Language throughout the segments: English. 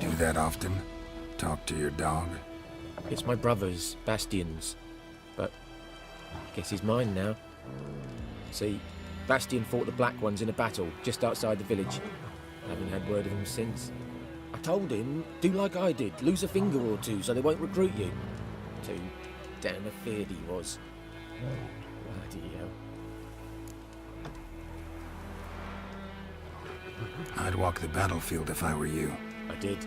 Do that often? Talk to your dog? It's my brother's, Bastian's, but I guess he's mine now. See, Bastian fought the Black Ones in a battle just outside the village. I haven't had word of him since. I told him, do like I did, lose a finger or two so they won't recruit you. Too damn afeard he was. Bloody hell. I'd walk the battlefield if I were you. I did.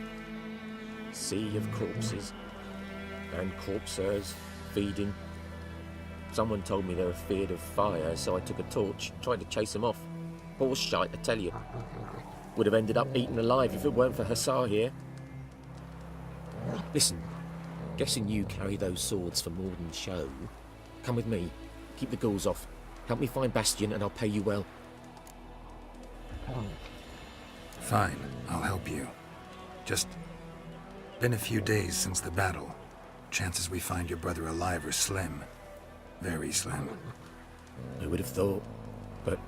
Sea of corpses. And corpsers feeding. Someone told me they were feared of fire, so I took a torch, tried to chase them off. Horse shite, I tell you. Would have ended up eaten alive if it weren't for Hussar here. Listen, guessing you carry those swords for more than show. Come with me. Keep the ghouls off. Help me find Bastian and I'll pay you well. Fine, I'll help you. Just been a few days since the battle. Chances we find your brother alive are slim. Very slim. Who would have thought? But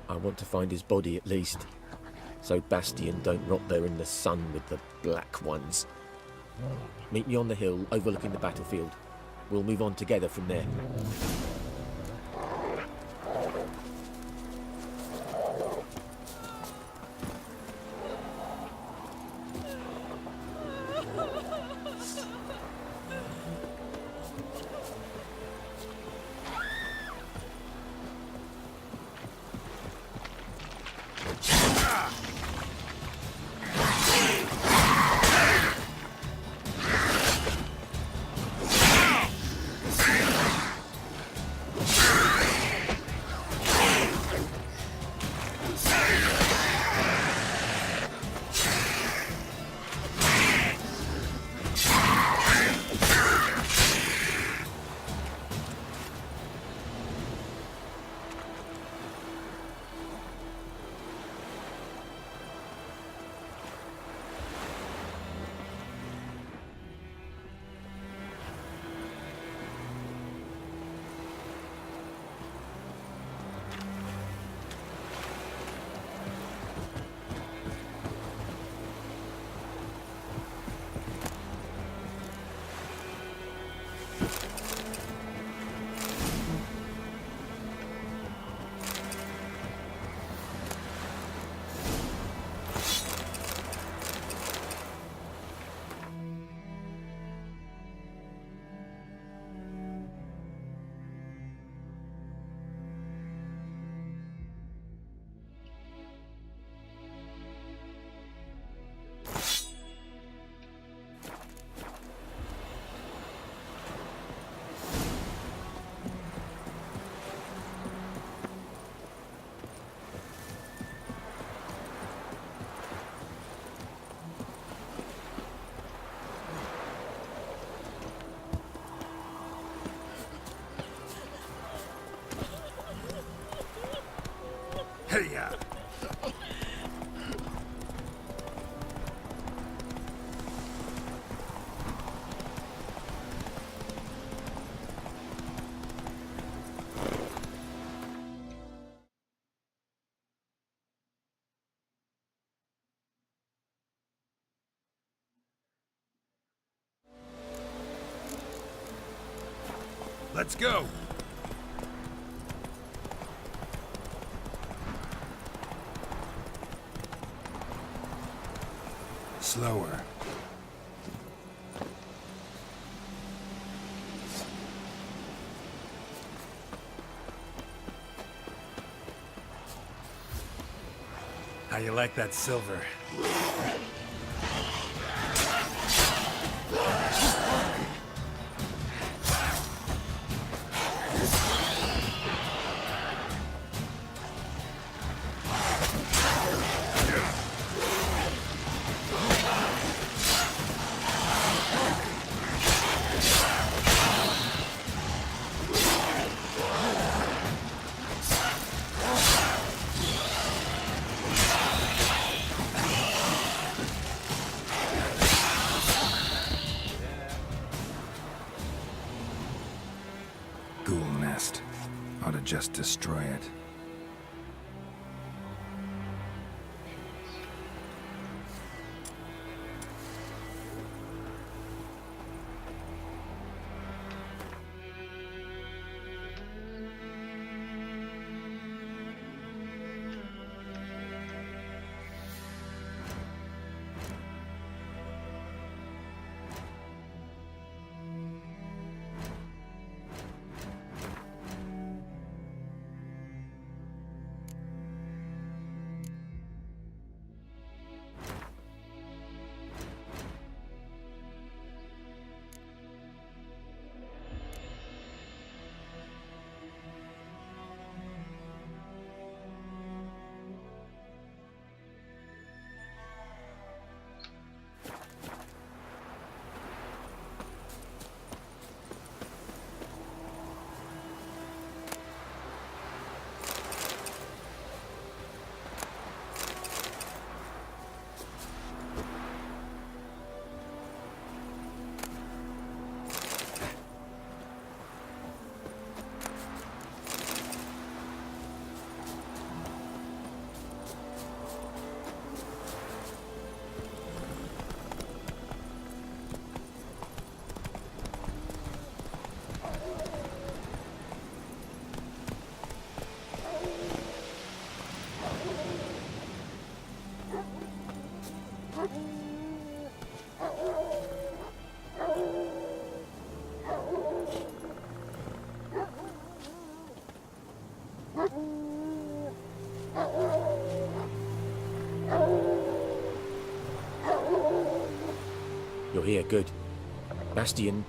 I want to find his body at least. So Bastian don't rot there in the sun with the Black Ones. Meet me on the hill overlooking the battlefield. We'll move on together from there. Hey-ya! Let's go! Slower. How you like that silver? Ghoul nest. Ought to just destroy it. You're here, good. Bastion...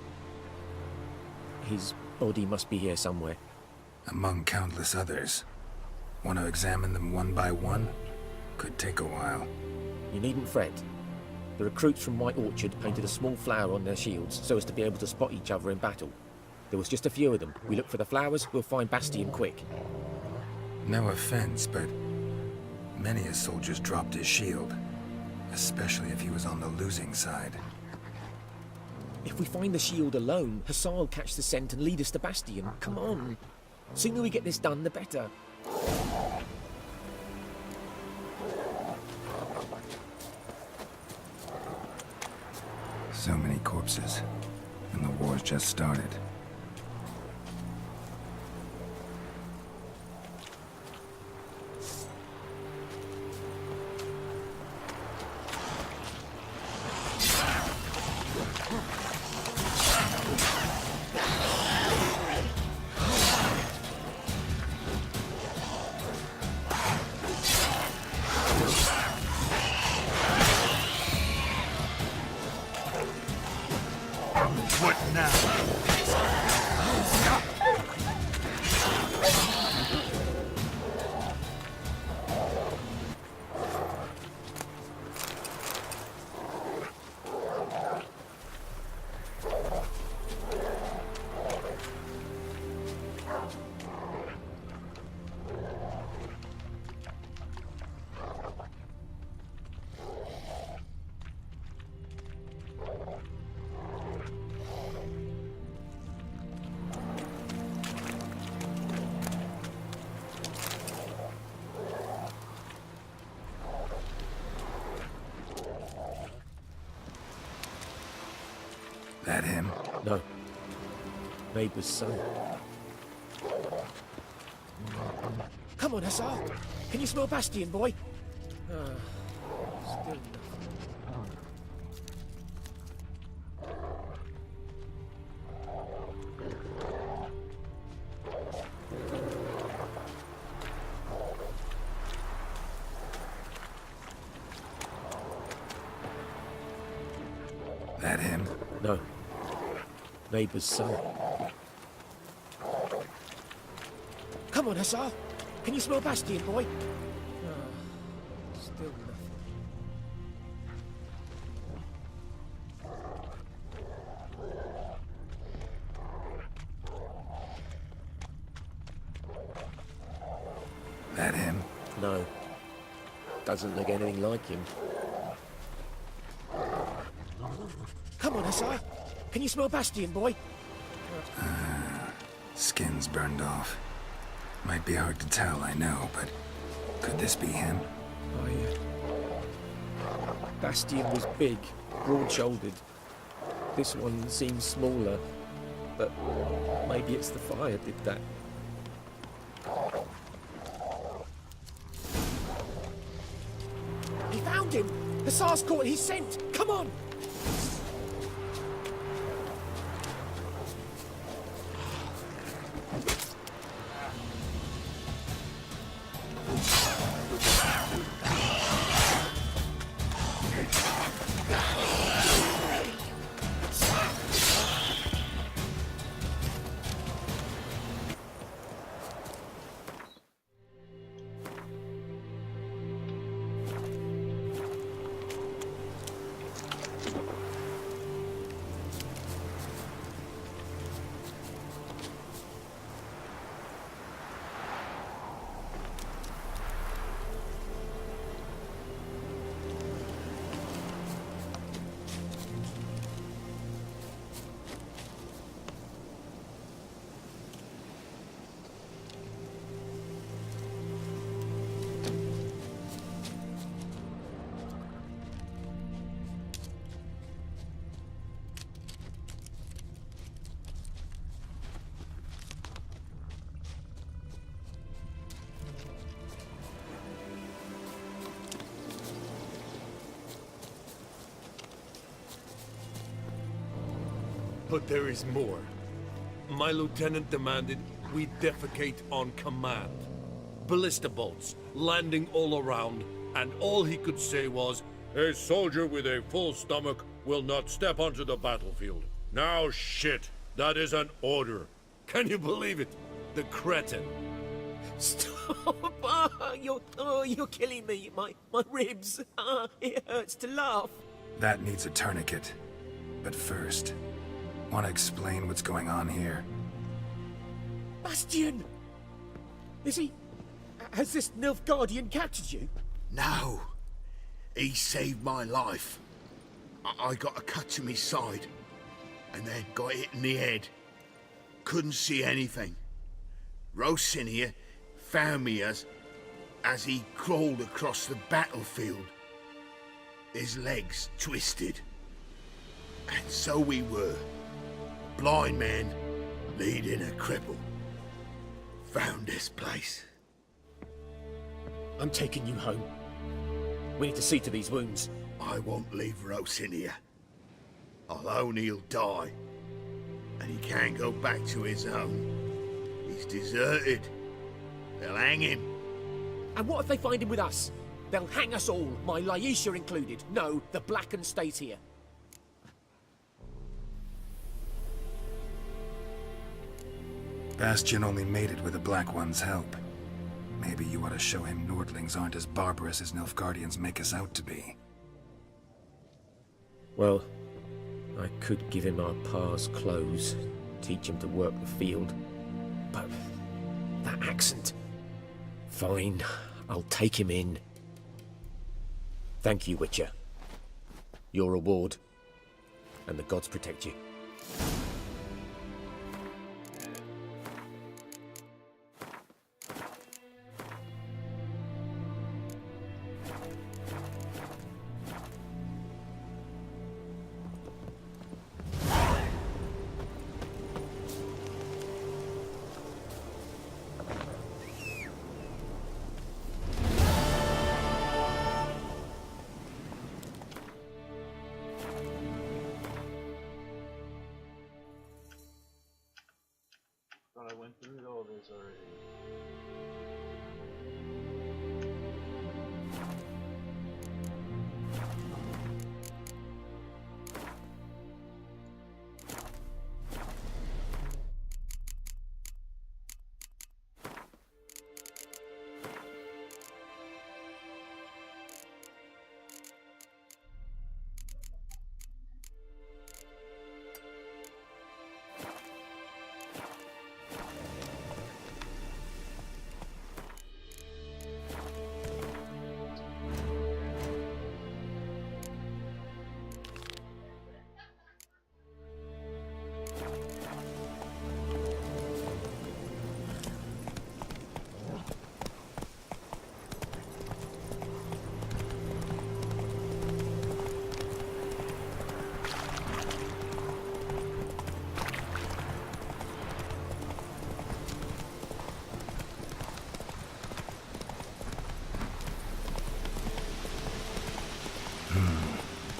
His body must be here somewhere. Among countless others. Want to examine them one by one? Could take a while. You needn't fret. The recruits from White Orchard painted a small flower on their shields so as to be able to spot each other in battle. There was just a few of them. We look for the flowers, we'll find Bastion quick. No offense, but many a soldier's dropped his shield. Especially if he was on the losing side. If we find the shield alone, Hussar will catch the scent and lead us to Bastion. Come on. Sooner we get this done, the better. So many corpses. And the war's just started. What now? him? No. Neighbour's son. Come on, Hussar. Can you smell Bastion, boy? Still nothing. That him? No. Neighbour's son. Come on, Hussar. Can you smell Bastion, boy? Still nothing. That him? No. Doesn't look anything like him. Come on, Hussar. Can you smell Bastion, boy? Skin's burned off. Might be hard to tell, I know, but could this be him? Oh, yeah. Bastion was big, broad-shouldered. This one seems smaller, but maybe it's the fire did that. He found him! Hussar's caught his scent! Come on! But there is more. My lieutenant demanded we defecate on command. Ballista bolts, landing all around, and all he could say was, "A soldier with a full stomach will not step onto the battlefield." Now shit, that is an order. Can you believe it? The cretin. Stop! You're killing me. My ribs. It hurts to laugh. That needs a tourniquet. But first, want to explain what's going on here? Bastion! Is he... Has this Nilfgaardian captured you? No. He saved my life. I got a cut to my side, and then got hit in the head. Couldn't see anything. Rosinia found me as he crawled across the battlefield. His legs twisted. And so we were. Blind man leading a cripple. Found this place. I'm taking you home. We need to see to these wounds. I won't leave Rosinia. Alone he'll die. And he can't go back to his own. He's deserted. They'll hang him. And what if they find him with us? They'll hang us all, my Laisha included. No, the Blacken stays here. Bastion only made it with the Black One's help. Maybe you ought to show him Nordlings aren't as barbarous as Nilfgaardians make us out to be. Well, I could give him our pa's clothes, teach him to work the field. But that accent... Fine, I'll take him in. Thank you, Witcher. Your reward. And the gods protect you. through all this already.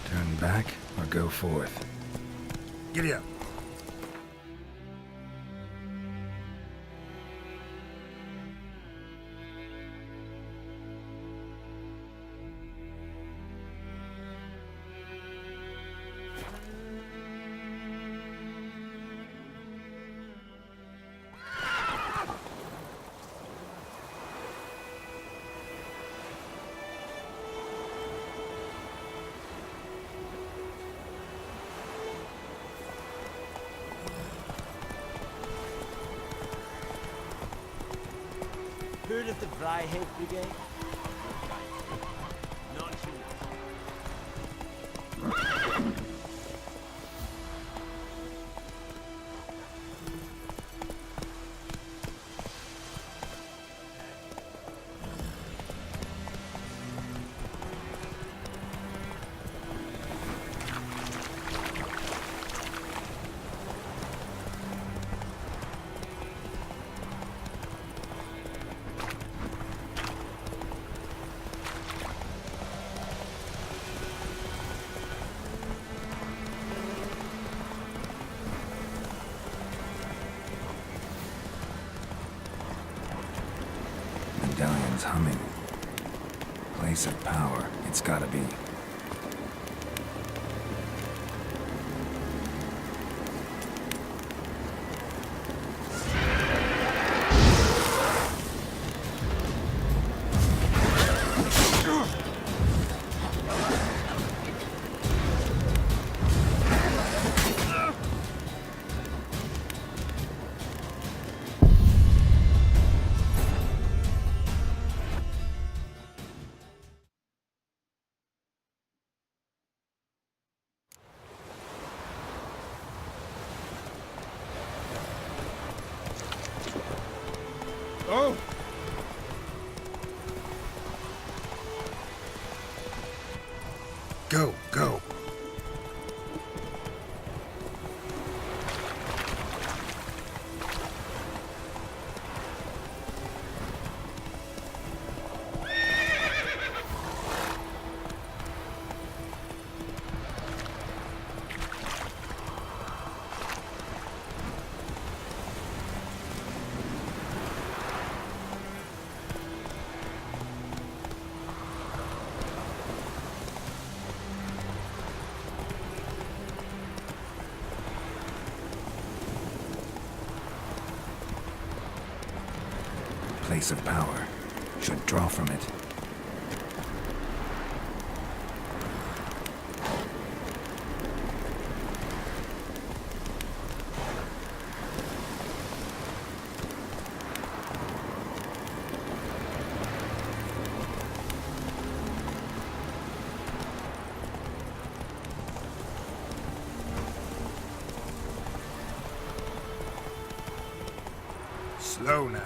Turn back or go forth? Giddy up. Heard of the Vryheid Brigade? Not you. Medallion's humming. Place of power, it's gotta be. Oh! Go, go. Place of power. Should draw from it. Slow now.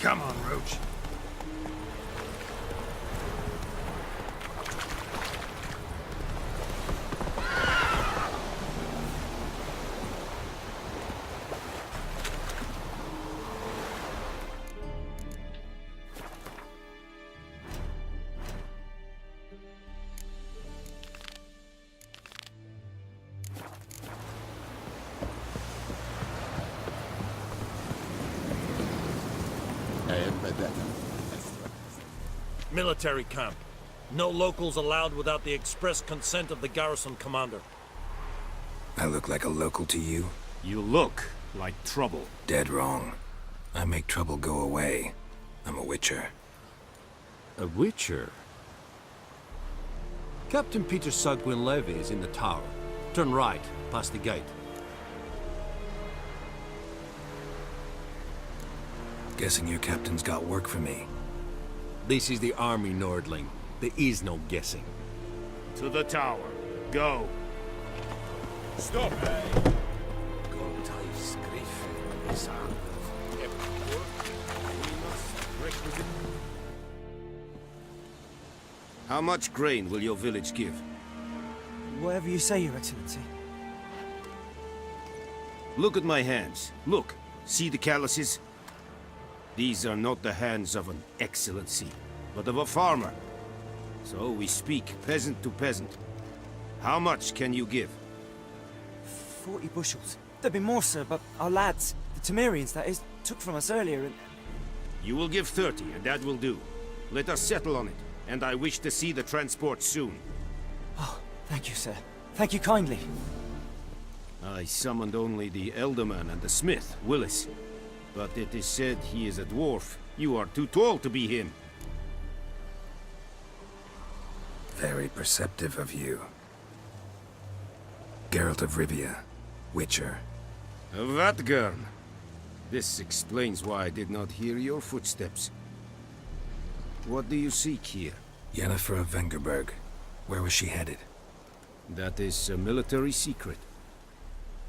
Come on, Roach. Military camp. No locals allowed without the express consent of the garrison commander. I look like a local to you? You look like trouble. Dead wrong. I make trouble go away. I'm a witcher. A witcher? Captain Peter Sagwin Levy is in the tower. Turn right, past the gate. Guessing your captain's got work for me. This is the army, Nordling. There is no guessing. To the tower. Go. Stop! How much grain will your village give? Whatever you say, Your Excellency. Look at my hands. Look. See the calluses? These are not the hands of an excellency, but of a farmer. So we speak peasant to peasant. How much can you give? 40 bushels. There'd be more, sir, but our lads, the Temerians, that is, took from us earlier and... You will give 30, and that will do. Let us settle on it, and I wish to see the transport soon. Oh, thank you, sir. Thank you kindly. I summoned only the Elderman and the smith, Willis. But it is said he is a dwarf. You are too tall to be him. Very perceptive of you. Geralt of Rivia, Witcher. Vatgern. This explains why I did not hear your footsteps. What do you seek here? Yennefer of Vengerberg. Where was she headed? That is a military secret.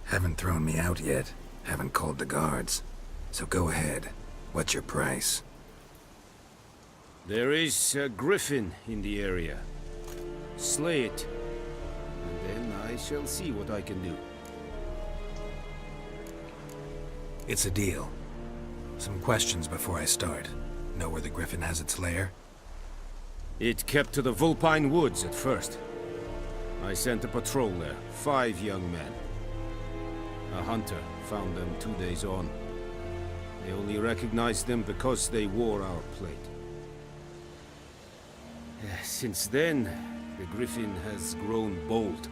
Haven't thrown me out yet. Haven't called the guards. So go ahead. What's your price? There is a griffin in the area. Slay it, and then I shall see what I can do. It's a deal. Some questions before I start. Know where the griffin has its lair? It kept to the Vulpine Woods at first. I sent a patrol there, 5 young men. A hunter found them 2 days on. They only recognized them because they wore our plate. Since then, the griffin has grown bold.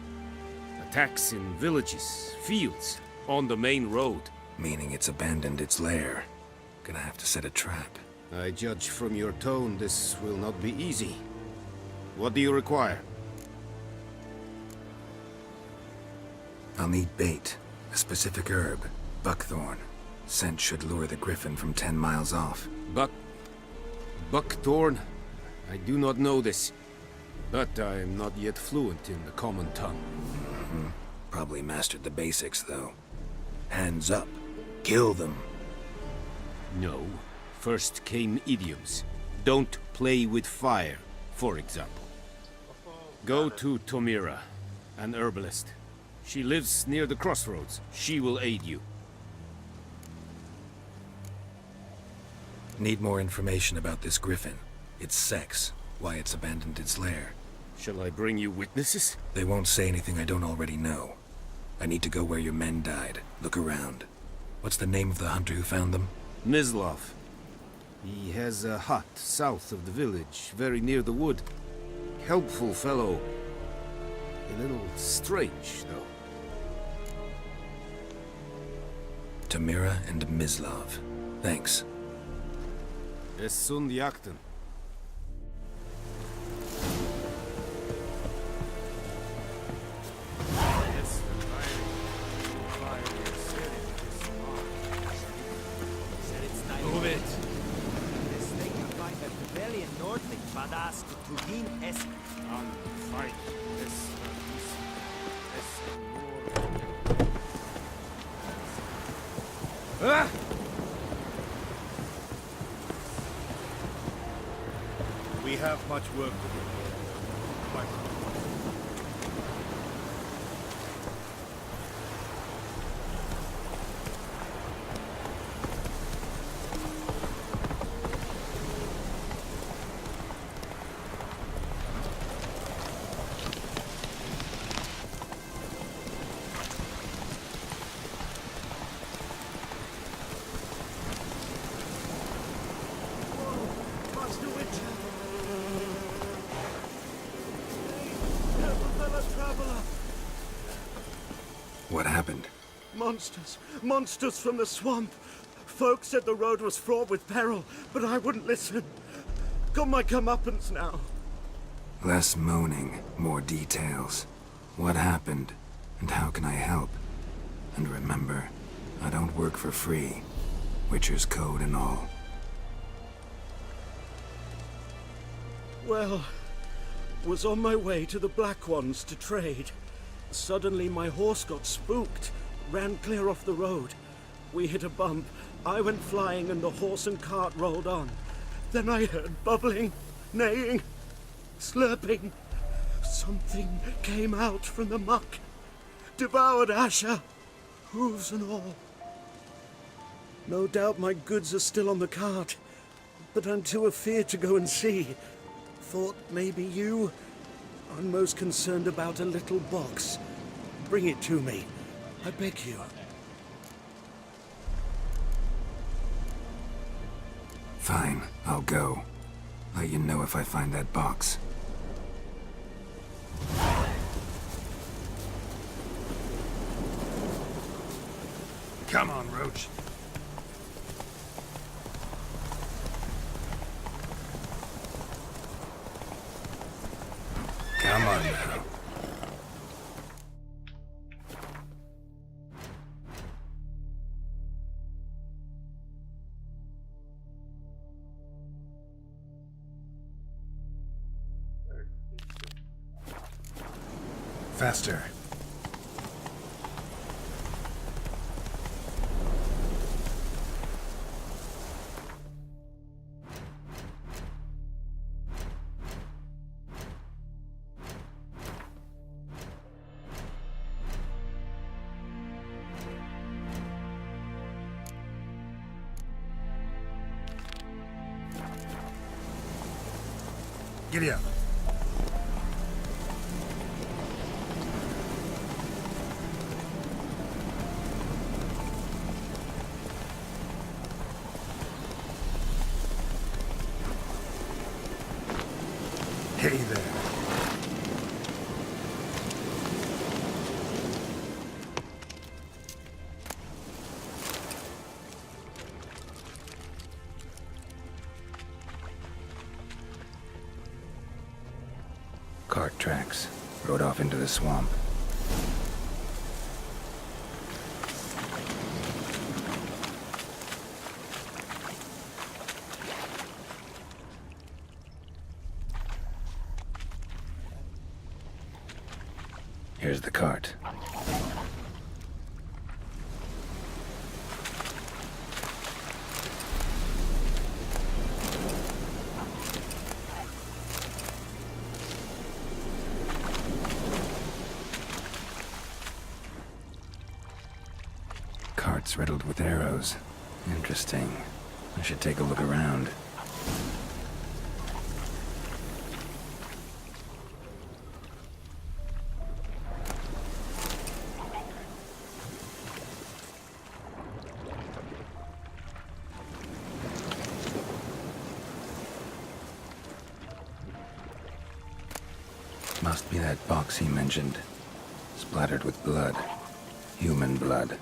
Attacks in villages, fields, on the main road. Meaning it's abandoned its lair. Gonna have to set a trap. I judge from your tone this will not be easy. What do you require? I'll need bait. A specific herb. Buckthorn. Scent should lure the griffin from 10 miles off. Buckthorn? I do not know this. But I am not yet fluent in the common tongue. Probably mastered the basics, though. Hands up. Kill them. No. First came idioms. Don't play with fire, for example. Go to Tomira, an herbalist. She lives near the crossroads. She will aid you. Need more information about this griffin. Its sex. Why it's abandoned its lair. Shall I bring you witnesses? They won't say anything I don't already know. I need to go where your men died. Look around. What's the name of the hunter who found them? Mislav. He has a hut south of the village, very near the wood. Helpful fellow. A little strange, though. Tamira and Mislav. Thanks. Es sunt jakten. Move it! This thing you find a rebellion Nordling, badass to Tugin Esk. And fight. work to do. Bye. Master Witcher! Help a fellow traveler! What happened? Monsters! Monsters from the swamp! Folk said the road was fraught with peril, but I wouldn't listen. Got my comeuppance now. Less moaning, more details. What happened, and how can I help? And remember, I don't work for free. Witcher's code and all. Well, was on my way to the Black Ones to trade. Suddenly my horse got spooked, ran clear off the road. We hit a bump, I went flying and the horse and cart rolled on. Then I heard bubbling, neighing, slurping. Something came out from the muck, devoured Asher, hooves and all. No doubt my goods are still on the cart, but I'm too afeard to go and see. Thought maybe you. I'm most concerned about a little box. Bring it to me, I beg you. Fine, I'll go. Let you know if I find that box. Come on, Roach. Come on now. Faster. Giddy up. Hey there. Cart tracks. Rode off into the swamp. Here's the cart. Cart's riddled with arrows. Interesting. I should take a look around. Must be that box he mentioned. Splattered with blood. Human blood.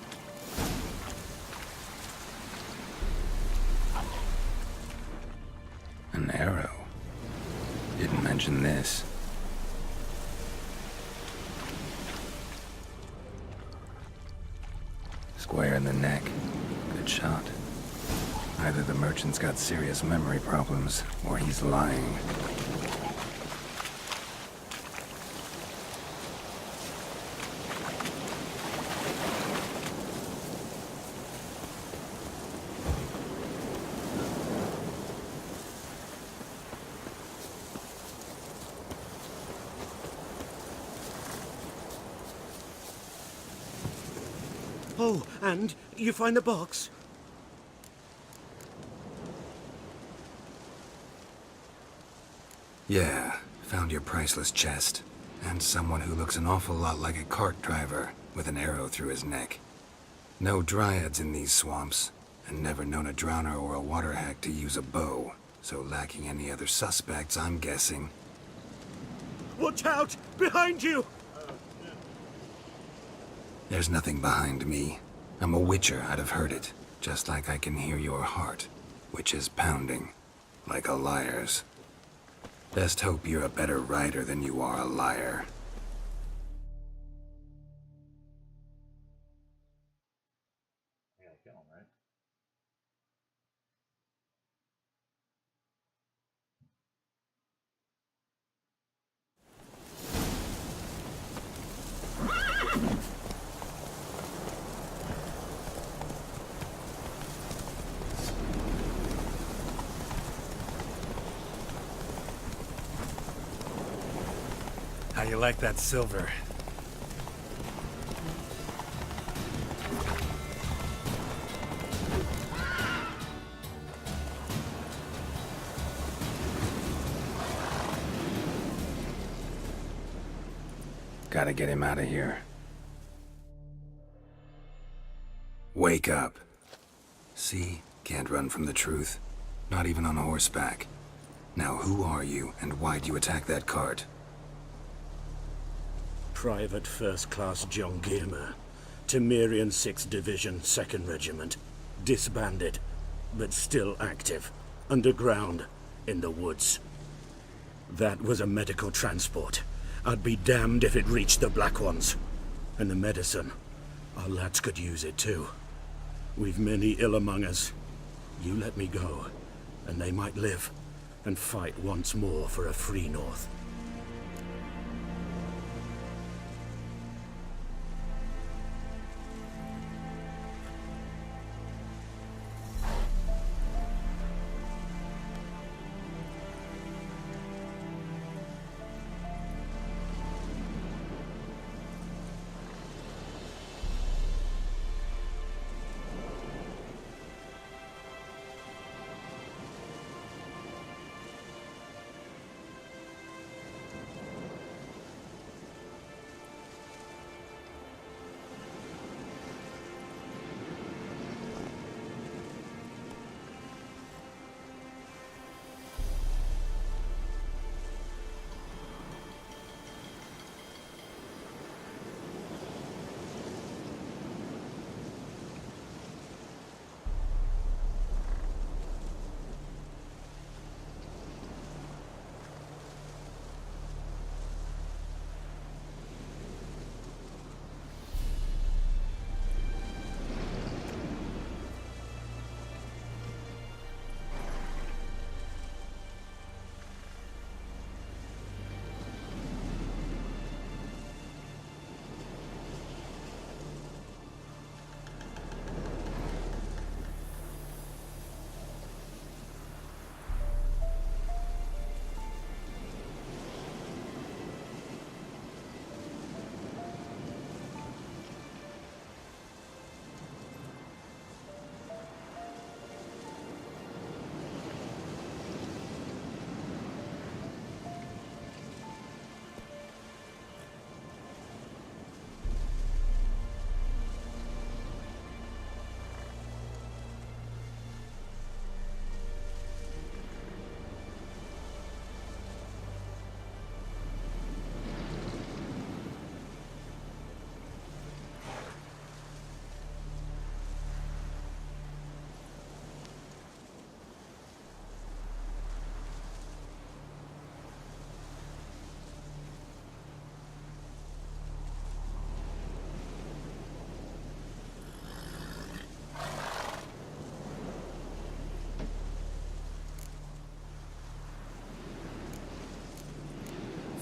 An arrow. Didn't mention this. Square in the neck. Good shot. Either the merchant's got serious memory problems, or he's lying. Oh, and you find the box? Yeah, found your priceless chest. And someone who looks an awful lot like a cart driver, with an arrow through his neck. No dryads in these swamps, and never known a drowner or a water hack to use a bow. So lacking any other suspects, I'm guessing. Watch out! Behind you! There's nothing behind me. I'm a witcher, I'd have heard it. Just like I can hear your heart, which is pounding, like a liar's. Best hope you're a better rider than you are a liar. How you like that silver? Gotta get him out of here. Wake up. See? Can't run from the truth. Not even on horseback. Now who are you, and why'd you attack that cart? Private First Class John Gilmer, Temerian 6th Division, 2nd Regiment. Disbanded, but still active. Underground, in the woods. That was a medical transport. I'd be damned if it reached the Black Ones. And the medicine, our lads could use it too. We've many ill among us. You let me go, and they might live, and fight once more for a free North.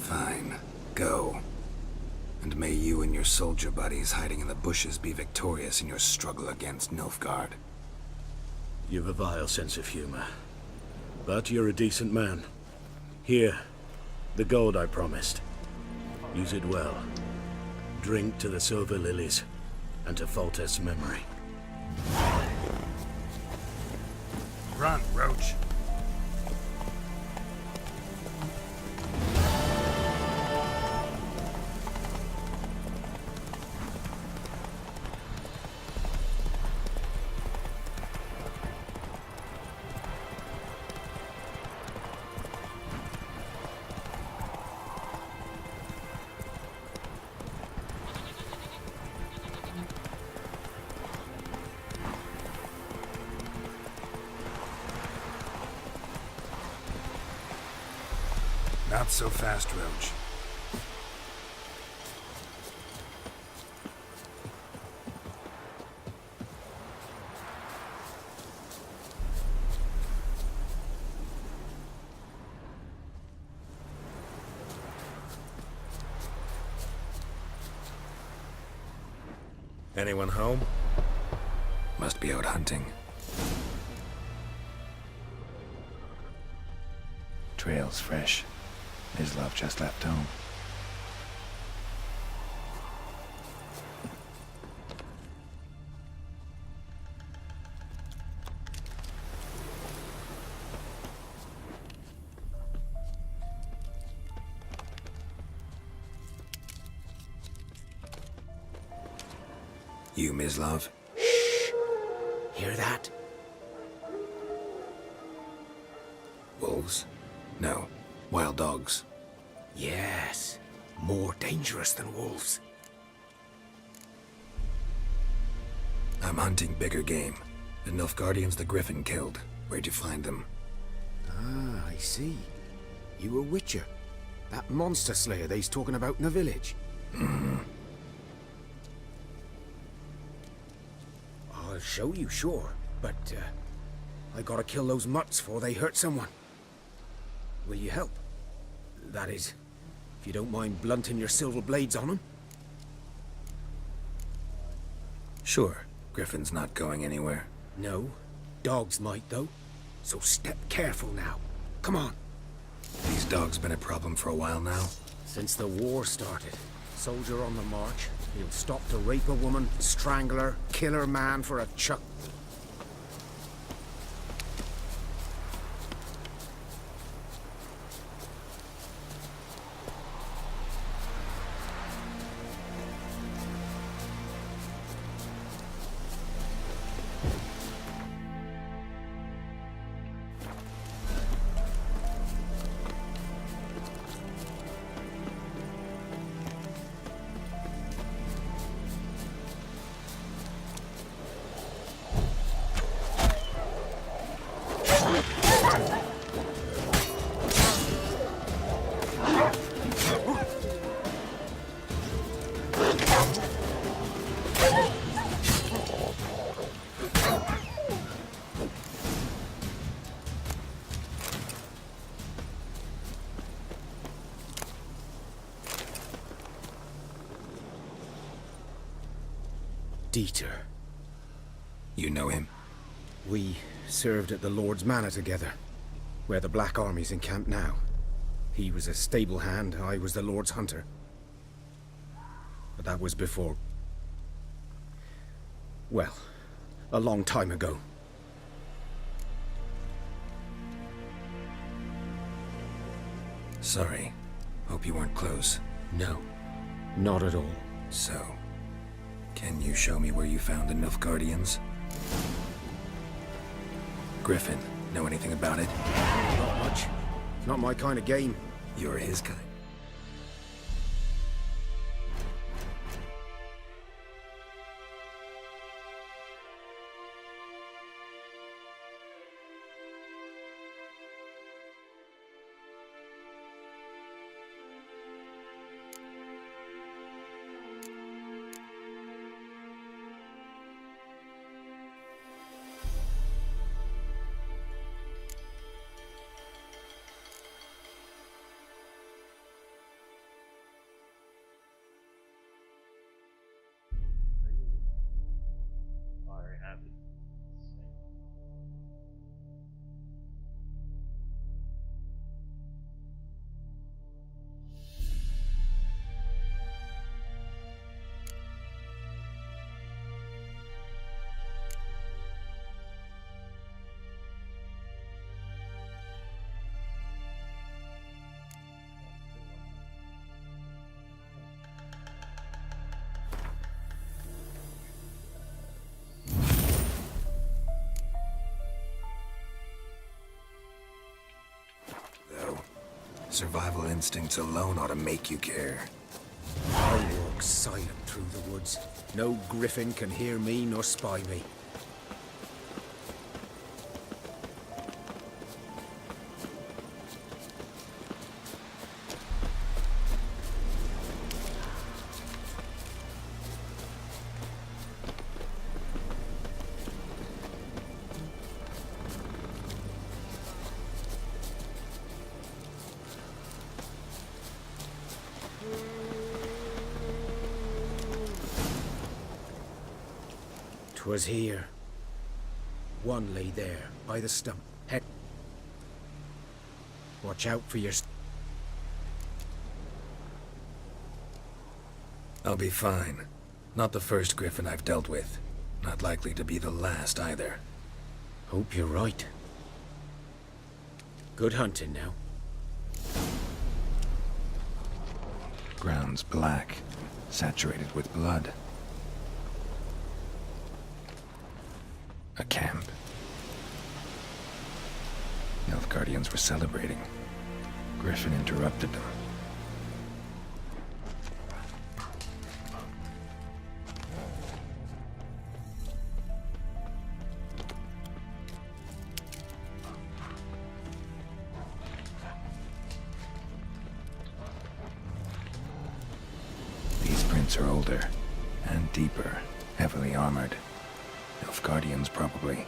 Fine. Go. And may you and your soldier buddies hiding in the bushes be victorious in your struggle against Nilfgaard. You've a vile sense of humor. But you're a decent man. Here, the gold I promised. Use it well. Drink to the silver lilies, and to Foltest's memory. Run, Roach. Not so fast, Roach. Anyone home? Must be out hunting. Trail's fresh. Mislav just left home. You, Mislav? Hear that? Wolves? No. Wild dogs. Yes. More dangerous than wolves. I'm hunting bigger game. The Nilfgaardians the Griffin killed. Where'd you find them? Ah, I see. You a witcher. That monster slayer they's talking about in the village. I'll show you, sure. But, I gotta kill those mutts before they hurt someone. Will you help? That is, if you don't mind blunting your silver blades on them. Sure. Griffin's not going anywhere. No. Dogs might, though. So step careful now. Come on. These dogs been a problem for a while now. Since the war started, soldier on the march, he'll stop to rape a woman, strangle her, kill her man for a chuck. Dieter. You know him? We served at the Lord's Manor together, where the Black Army's encamped now. He was a stable hand, I was the Lord's hunter. But that was before... well, a long time ago. Sorry. Hope you weren't close. No, not at all. So, can you show me where you found the Nilfgaardians? Griffin, know anything about it? Not much. It's not my kind of game. You're his kind. Survival instincts alone ought to make you care. I walk silent through the woods. No griffin can hear me nor spy me. Was here. One lay there, by the stump. Head. Watch out for your... I'll be fine. Not the first griffin I've dealt with. Not likely to be the last either. Hope you're right. Good hunting now. Ground's black, saturated with blood. A camp. Nilfgaardians were celebrating. Griffin interrupted them. These prints are older and deeper, heavily armored. Nilfgaardians, probably.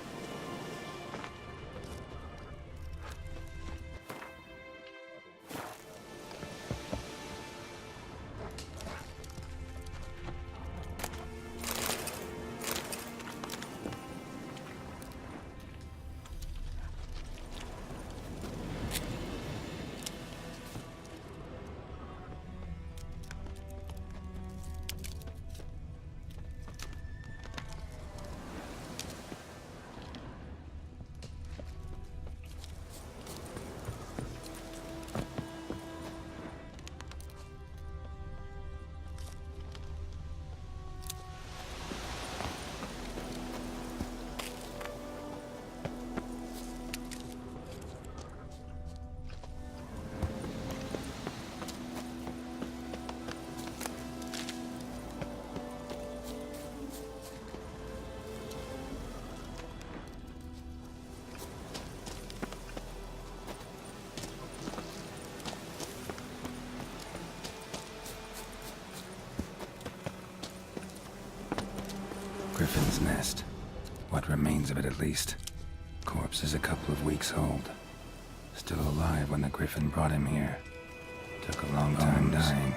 Griffin's nest. What remains of it, at least. Corpse is a couple of weeks old. Still alive when the Griffin brought him here. Took a long time dying.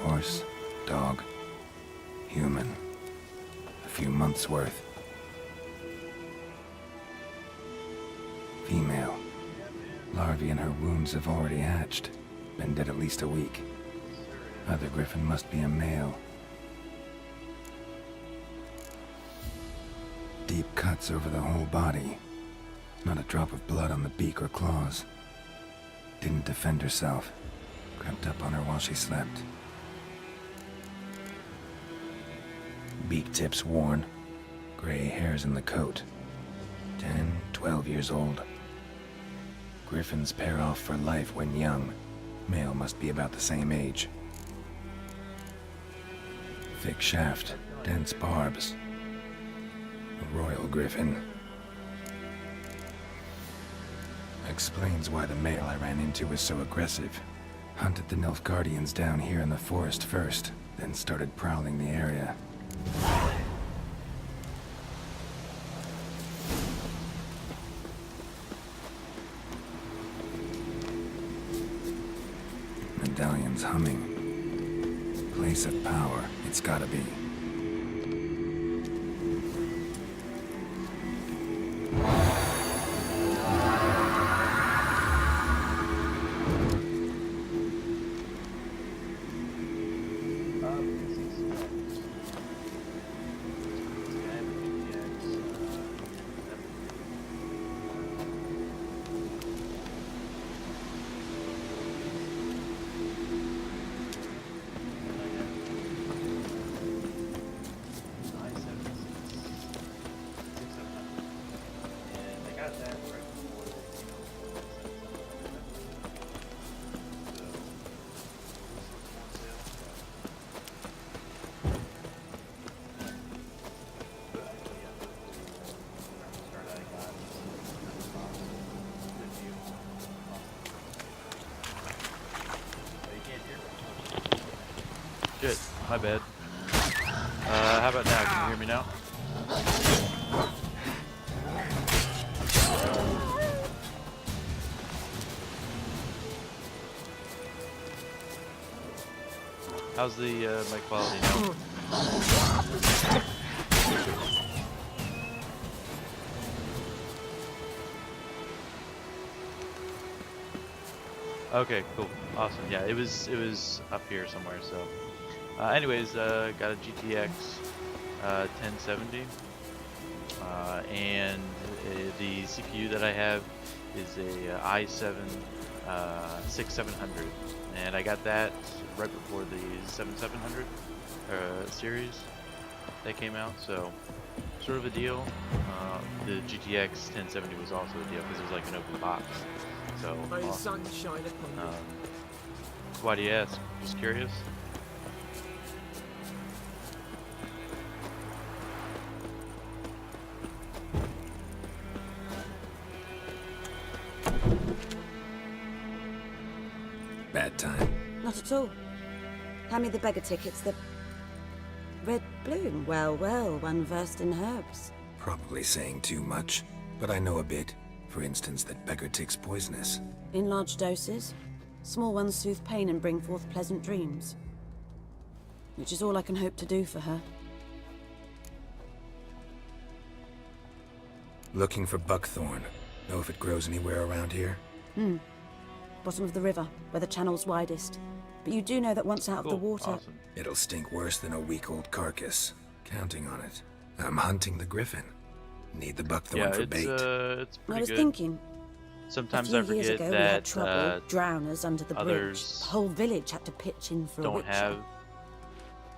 Horse, dog, human. A few months' worth. Female. Larvae in her wounds have already hatched. Been dead at least a week. Other Griffin must be a male. Deep cuts over the whole body. Not a drop of blood on the beak or claws. Didn't defend herself. Crept up on her while she slept. Beak tips worn. Gray hairs in the coat. 10, 12 years old. Griffins pair off for life when young. Male must be about the same age. Thick shaft, dense barbs. A royal griffin. Explains why the male I ran into was so aggressive. Hunted the Nilfgaardians down here in the forest first, then started prowling the area. Medallion's humming. Place of power, it's gotta be. Shit, my bad. How about now? Can you hear me now? How's the mic quality now? Okay, cool, awesome. Yeah, it was up here somewhere. So, anyways, got a GTX 1070, and the CPU that I have is a i7 6700, and I got that right before the 7700 series that came out. So, sort of a deal. The GTX 1070 was also a deal because it was like an open box. So, awesome. Why do you ask? Just curious. Bad time. Not at all. Hand me the beggar tickets, the red bloom. Well, well, one versed in herbs. Probably saying too much, but I know a bit. For instance, that beggar tick's poisonous. In large doses, small ones soothe pain and bring forth pleasant dreams. Which is all I can hope to do for her. Looking for buckthorn. Know if it grows anywhere around here? Bottom of the river, where the channel's widest. But you do know that once out of the water... Awesome. It'll stink worse than a week-old carcass. Counting on it. I'm hunting the griffin. Need the buckthorn for bait. It's pretty I was good. thinking, Sometimes a I few years forget ago we had that trouble, drowners under the bridge. others The whole village had to pitch in for a don't witcher. have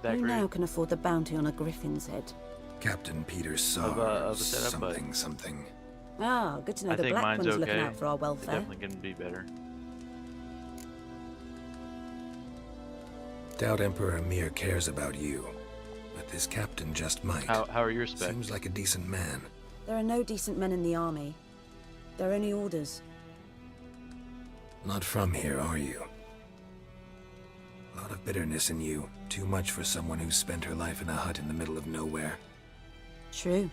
that Who great. now can afford the bounty on a griffin's head? Captain Peter Saar. of a setup, but- something. Ah, good to know I the think Black mine's One's okay. looking out for our It's welfare. definitely gonna be better. Doubt Emperor Amir cares about you. But this captain just might. How are your specs? Seems like a decent man. There are no decent men in the army. There are only orders. Not from here, are you? A lot of bitterness in you. Too much for someone who's spent her life in a hut in the middle of nowhere. True.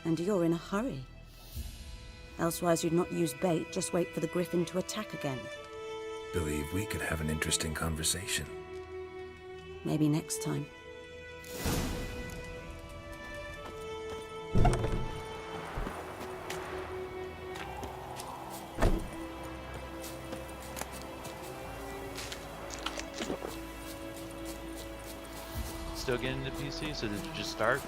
And you're in a hurry. Elsewise you'd not use bait, just wait for the griffin to attack again. Believe we could have an interesting conversation. Maybe next time. Still getting into PC? So did you just start?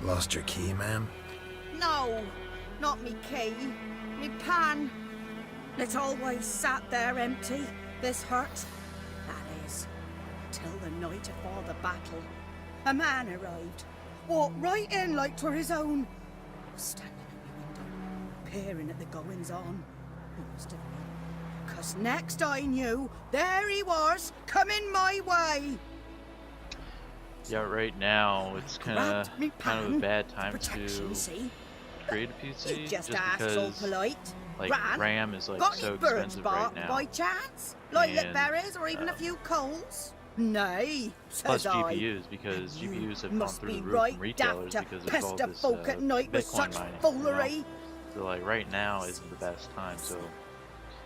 Lost your key, ma'am? No, not me key, me pan. It always sat there empty, this hut. That is, till the night afore the battle. A man arrived, walked right in like 'twere his own. Was standing at the window, peering at the goings-on. He must have been, 'cause next I knew, there he was, coming my way. Yeah, right now it's Grabbed me kind of a pan, bad time protection, to see? create a PC, He just asked all because polite. like Ran. RAM is like Got so any birds expensive right bark now. by chance? Like And, berries or even a few coals? Nay, Plus says I. GPUs, because GPUs have gone Must through be the roof right from retailers daft to because of all pester this folk at night with Bitcoin such mining, foolery. You know? So like right now isn't the best time. So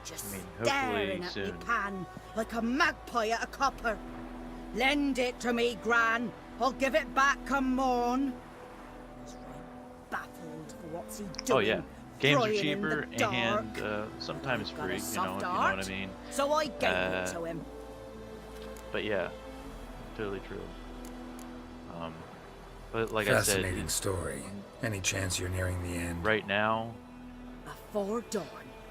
Just I mean, staring hopefully at me soon. pan like a magpie at a copper. Lend it to me, Gran. I'll give it back come morn. I was right baffled for what's he doing. oh yeah, games are crying in cheaper the dark. and sometimes Got a free. You know, soft if you know heart, what I mean. So I gave it to him. But yeah, totally true. But like I said, Fascinating story. Any chance you're nearing the end? right now, Afore dawn,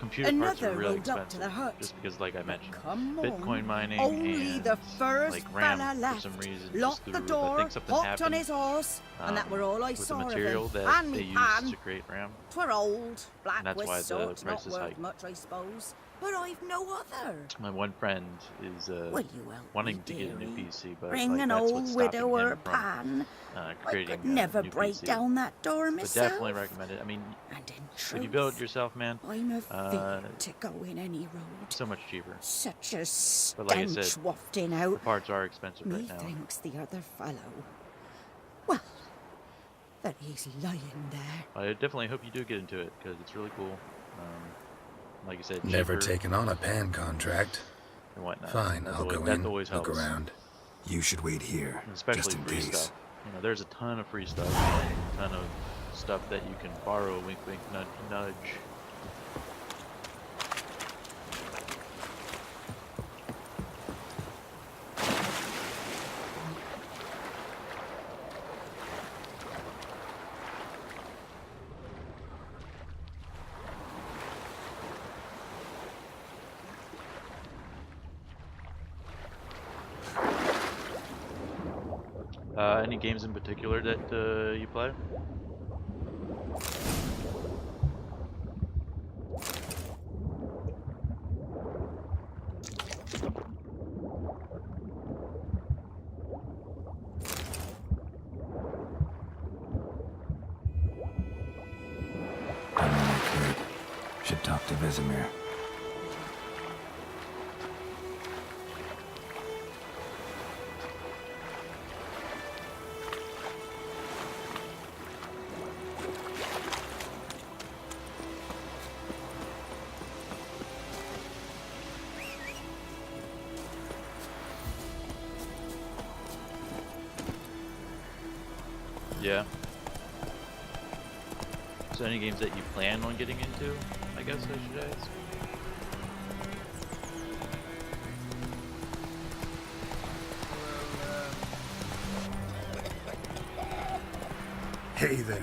computer parts are Another really rode up to expensive, the hut. just because, like I mentioned, Come on. Bitcoin mining Only and the first like RAM fella for left. some reason Locked just the through, door, I think something hopped happened, on his horse, and that were all I with the saw of material him. that And they me used pan. to create RAM. 'Twere old, black And that's with why the soot, not prices worth hike. much, I suppose. But I've no other. My one friend is Will you help wanting me, to get a new dearie? PC, but Bring like, an that's what's old stopping widower him from pan. I creating could never a new break PC. down that door But myself. definitely recommend it. I mean, And in if truth, you build it yourself, man, I'm a fiend to go in any road. so much cheaper. Such a But like I stench said, wafting The out. parts are expensive right now. Methinks the other fellow. Well, that he's lying there. I definitely hope you do get into it because it's really cool. Like you said, Never cheaper taken on a pan contract. and whatnot. Fine, That's I'll always, go that in, always look helps. around. You should wait here, And especially just in free case. stuff. You know, there's a ton of free stuff, and a ton of stuff that you can borrow. Wink, wink, nudge, nudge. Any games in particular that you play? Done what I could. Should talk to Vesemir. Yeah. So any games that you plan on getting into, I guess I should ask. Hey there.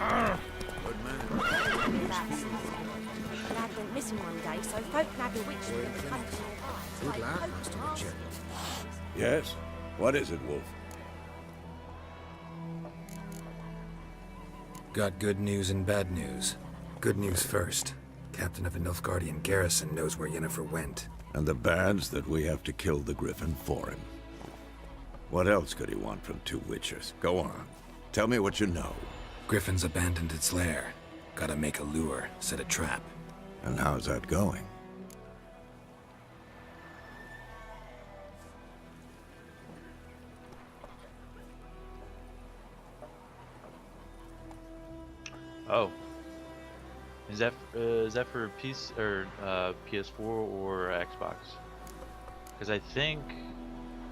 Ah, Lad went missing one day, so folk nabbed a witch in the country. Good lad must have been checked. Yes? What is it, Wolf? Got good news and bad news. Good news first. Captain of the Nilfgaardian garrison knows where Yennefer went. And the bad's that we have to kill the Griffin for him. What else could he want from two witchers? Go on. Tell me what you know. Griffin's abandoned its lair. Gotta make a lure, set a trap. And how's that going? Oh. Is that for PC or PS4 or Xbox? Because I think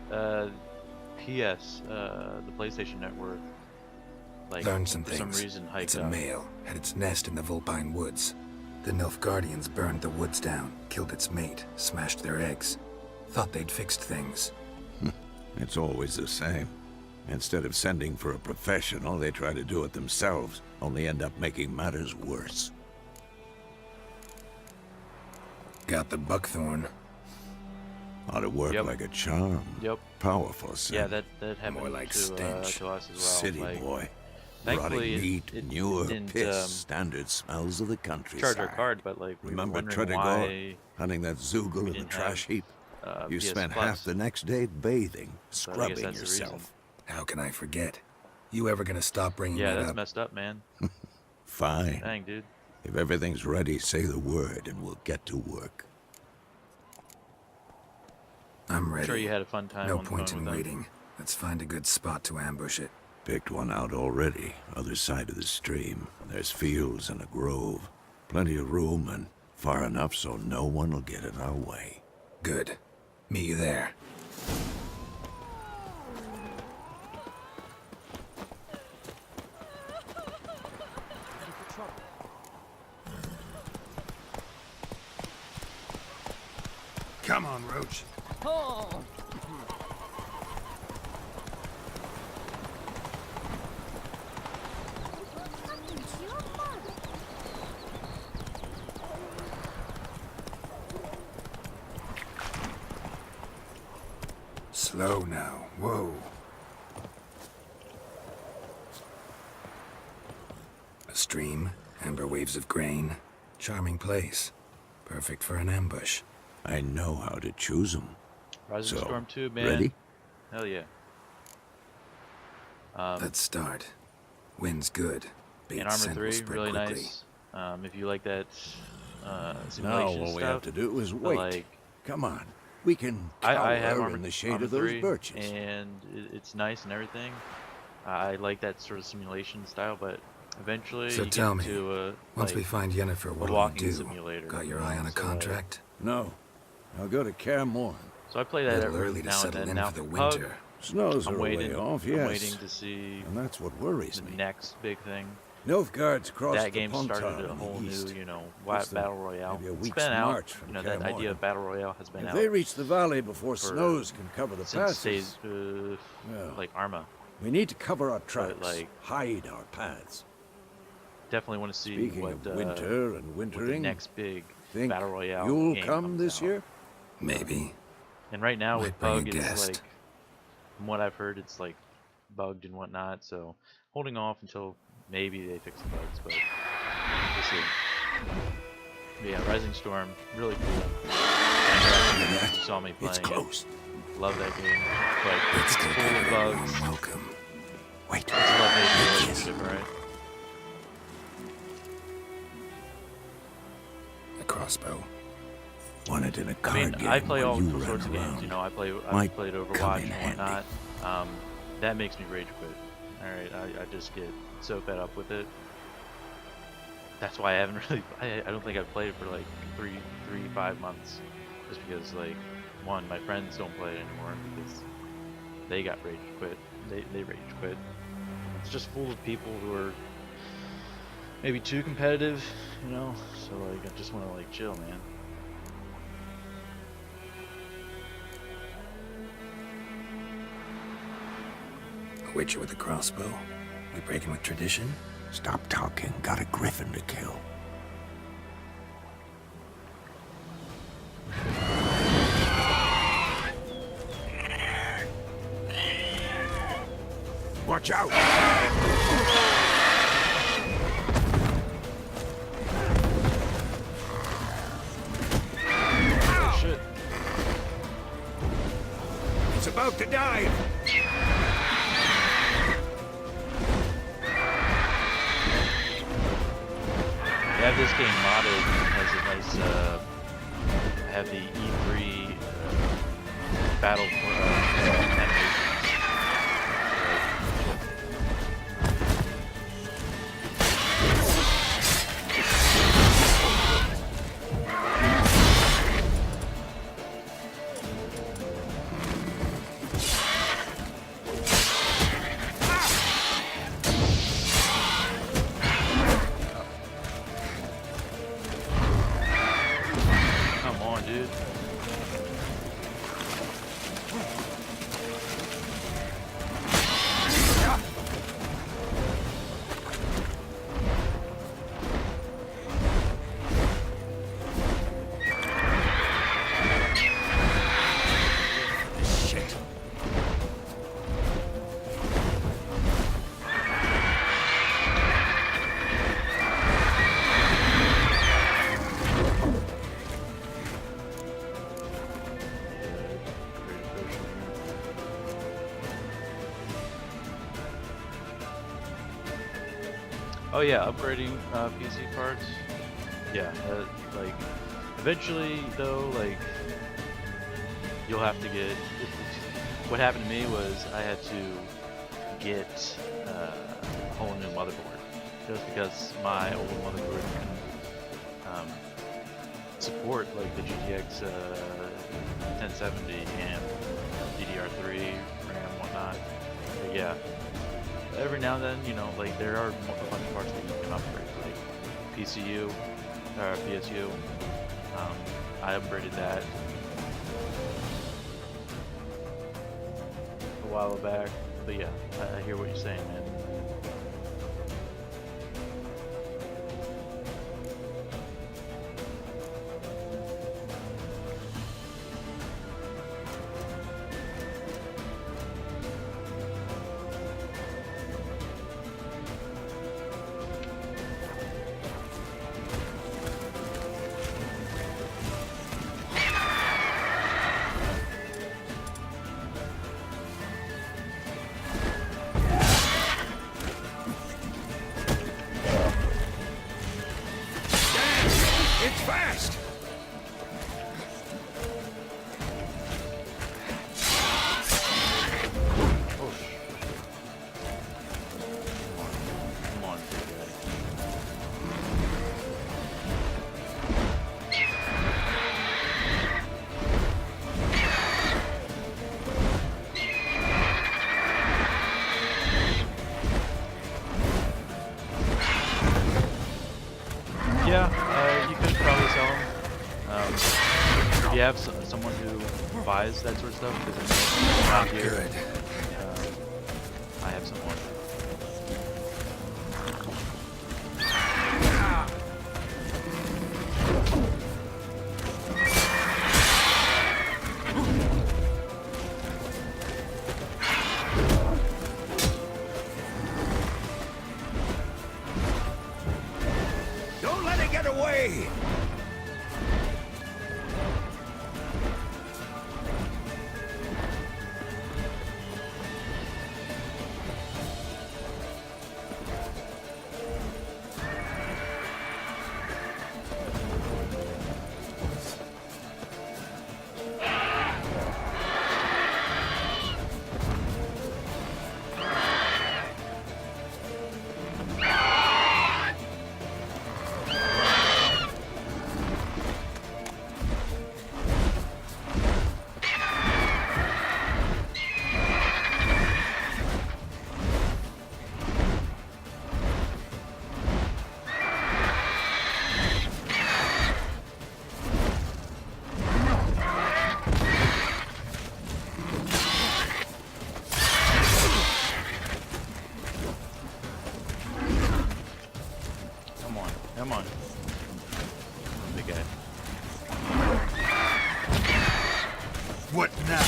PS, the PlayStation Network, like Learned some for things. some reason hiked It's a up. male, had its nest in the Vulpine Woods. The Nilfgaardians burned the woods down, killed its mate, smashed their eggs. Thought they'd fixed things. It's always the same. Instead of sending for a professional, they try to do it themselves, only end up making matters worse. Got the buckthorn. Ought to work Yep. like a charm. Yep. Powerful scent. Yeah, that happened More like to, stench. to us as well. City like, boy. thankfully Rotting meat, it manure, didn't, piss, standard smells of the countryside. charge our card, but like we Remember were wondering Tredegar? why Hunting that Zoogle in the didn't trash have, heap? You PS spent Plus. half the next day bathing, So I guess scrubbing that's the reason. yourself. How can I forget? You ever gonna stop bringing Yeah, that that's up? messed up, man. Fine. Dang, dude. If everything's ready, say the word and we'll get to work. I'm ready. Sure you had a fun time No on the point phone in with them. waiting. Let's find a good spot to ambush it. Picked one out already, other side of the stream. There's fields and a grove. Plenty of room and far enough so no one will get in our way. Good. Meet you there. Come on, Roach. Slow now. Whoa. A stream, amber waves of grain. Charming place. Perfect for an ambush. I know how to choose them. Rising So, Storm 2, man. ready? Hell yeah. Let's start. Wind's good. Bait And Armor scent will 3, spread really quickly. nice. If you like that Now simulation all stuff. we have to do is but, wait. like, Come on. We can I cower have Armor, in the shade Armor of those 3, birches. and it's nice and everything. I like that sort of simulation style, but eventually So you tell get me, to once like, we find Yennefer, a what do we walking do? simulator. Got your you eye know, on a so, like, contract? No. I'll go to Kaer Morhen. So I play that Little every early to now and settle then. in Now for the Pug, winter. Snows I'm are waiting. way off, I'm yes. waiting to see And that's what worries the me. next big thing. Nilfgaard's crossed That the game Pontar started a in whole the east. new, you know, What's the- battle royale. maybe a It's week's been out. march from You know, that Kaer idea of Morhen. battle royale has been If out they reach the valley before for- snows can cover the since passes, days, well, like Arma. we need to cover our tracks, like- hide our paths. Definitely want to see Speaking what of winter and what the wintering, next big think battle royale you'll game come comes this out. year? Maybe. And right now Might with bring a Bug, it's guest. like, from what I've heard, it's like bugged and whatnot. So holding off until maybe they fix the bugs, but we'll see. But yeah, Rising Storm, really cool. And, you saw me playing It's close. it. Love that game, but Let's it's go full give of it a warm bugs. welcome. Wait. It's a love-hate relationship, right? A crossbow. Want it in a I card mean, game I play where all you sorts of run games. You around. know, I've Might played come Overwatch in and whatnot. That makes me rage quit. All right, I just get so fed up with it. That's why I haven't really. I don't think I've played it for like 5 months, just because like, one, my friends don't play it anymore because they got rage quit. They rage quit. It's just full of people who are maybe too competitive, you know. So like, I just want to like chill, man. A witcher with a crossbow. We breaking with tradition? Stop talking. Got a griffin to kill. Watch out! Oh, shit. It's about to dive! They have this game modded, has a nice, have the E3 battle animations. Come on, dude. Shit. Oh yeah, upgrading PC parts. Yeah, like eventually though, like you'll have to get. What happened to me was I had to get a whole new motherboard just because my old motherboard couldn't support like the GTX 1070 and DDR3 RAM whatnot. But yeah. Every now and then, you know, like there are a bunch of parts that you can upgrade, like PCU, or PSU. I upgraded that a while back, but yeah, I hear what you're saying, man. Yeah, you could probably sell them. If you have someone who buys that sort of stuff, because around here, Good. I have someone. Don't let it get away! Come on. Big guy. What now?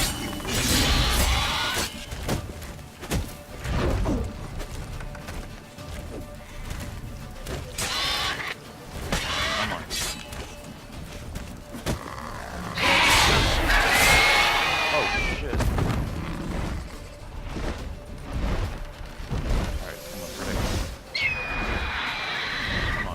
Come on. Oh, shit. Alright, come on, protect. Come on. Come on.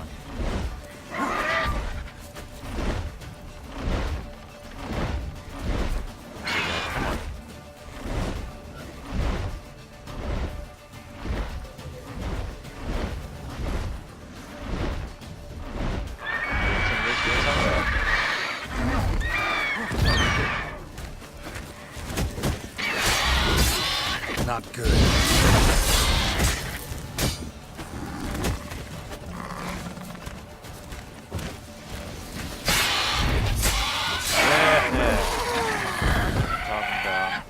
Not good. Talking about.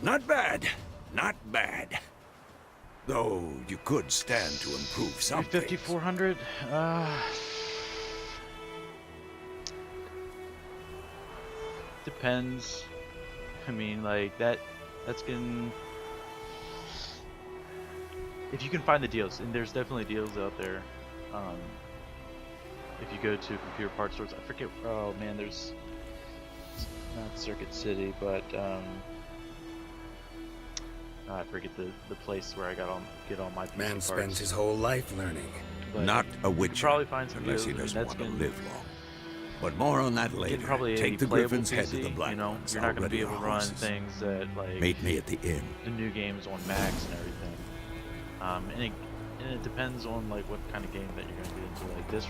Not bad. Not bad. Though you could stand to improve something. 5,400. Depends. I mean, like that's gonna. If you can find the deals, and there's definitely deals out there. If you go to computer parts stores, I forget. Oh man, there's not Circuit City, but I forget the place where I get all my PC Man parts. spends his whole life learning. But Not a you witcher, probably find some unless he deals. doesn't I mean, want to that's live long. But more on that Get later. probably Take a the playable Griffin's head PC, to the Black you know, Ones. you're not going to Already be able to our run horses. things that like Meet me at the inn. the new games on Max and everything. And it depends on like what kind of game that you're going to get into. Like this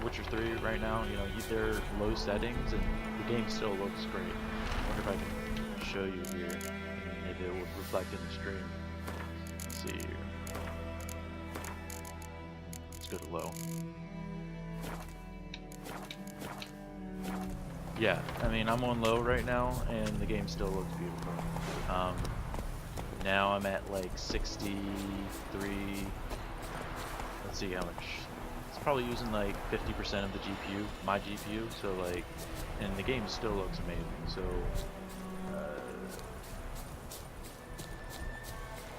Witcher 3 right now, you know, they're low settings and the game still looks great. I wonder if I can show you here. And maybe it would reflect in the stream. Let's see here. Let's go to low. Yeah, I mean, I'm on low right now, and the game still looks beautiful. Now I'm at like 63. Let's see how much. It's probably using like 50% of the GPU, my GPU. So like, and the game still looks amazing. So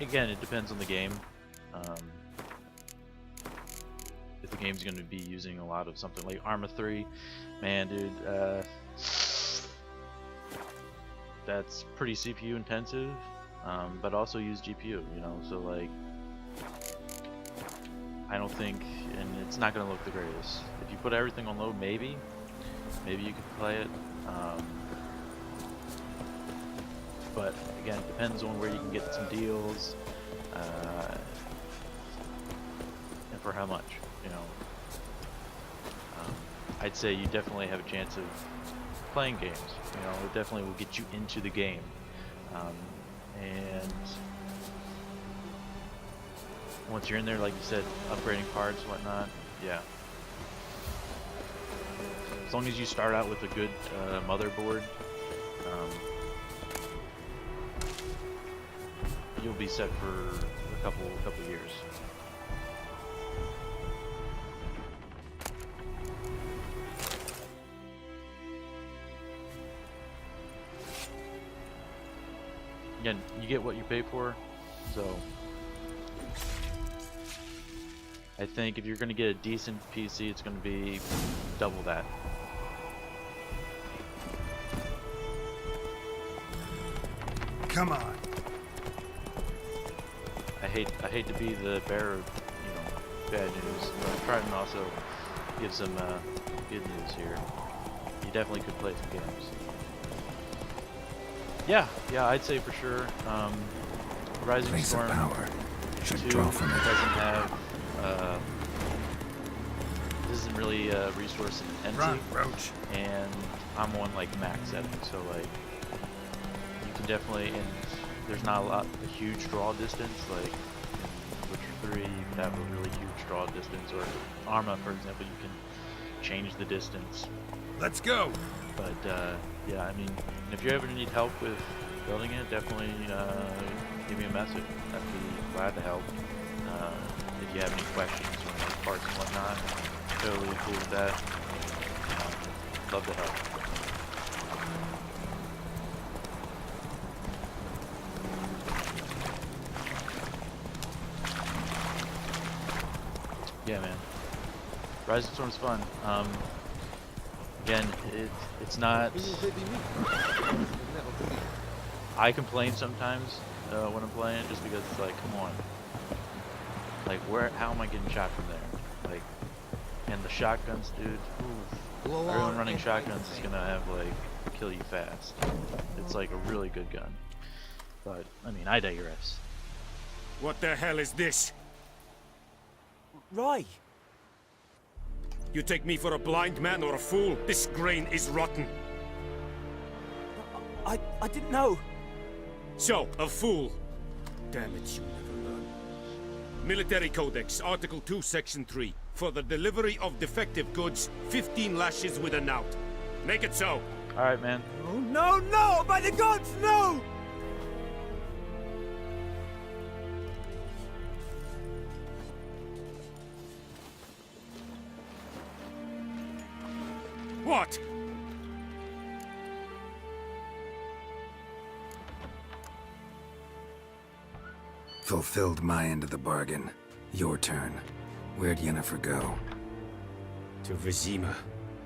again, it depends on the game. If the game's going to be using a lot of something like Arma 3, man, dude. That's pretty CPU intensive, but also use GPU, you know, so like, I don't think, and it's not going to look the greatest. If you put everything on low, maybe you could play it, but again, it depends on where you can get some deals, and for how much, you know. I'd say you definitely have a chance of playing games, you know, it definitely will get you into the game. And once you're in there, like you said, upgrading parts, whatnot, yeah. As long as you start out with a good motherboard, you'll be set for a couple years. Again, you get what you pay for, so I think if you're going to get a decent PC, it's going to be double that. Come on. I hate to be the bearer of, bad news, but try and also give some good news here. You definitely could play some games. Yeah, I'd say for sure. Rising Place Storm of power. Should 2 draw from it. doesn't have this isn't really resource intensive, Roach. and I'm on like max setting, so like you can definitely, and there's not a huge draw distance like in Witcher 3. You can have a really huge draw distance, or Arma, for example, you can change the distance. Let's go. But yeah, I mean, if you ever need help with building it, definitely give me a message. I'd be glad to help. If you have any questions on parts and whatnot, totally cool with that. Love to help. Yeah, man. Rising Storm's fun. Again, it's not. I complain sometimes when I'm playing it, just because it's like, come on, like how am I getting shot from there? Like, and the shotguns, dude. Oof. Everyone running shotguns is gonna have like kill you fast. It's like a really good gun. But I mean, I digress. What the hell is this? Rye! You take me for a blind man or a fool? This grain is rotten. I didn't know. So, a fool. Damn it, you never learn. Military Codex, Article 2, Section 3. For the delivery of defective goods, 15 lashes with a knout. Make it so. Alright, man. Oh, no, no! By the gods, no! What? Fulfilled my end of the bargain. Your turn. Where'd Yennefer go? To Vizima.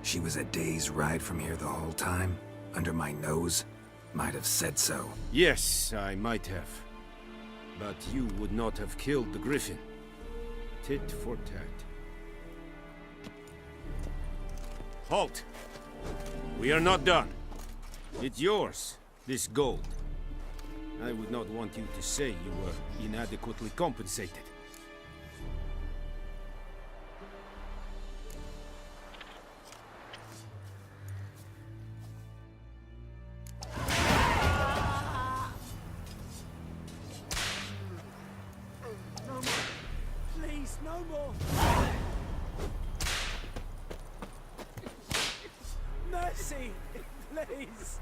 She was a day's ride from here the whole time? Under my nose? Might have said so. Yes, I might have. But you would not have killed the Griffin. Tit for tat. Halt! We are not done. It's yours, this gold. I would not want you to say you were inadequately compensated. No more. Please, no more. Mercy, please.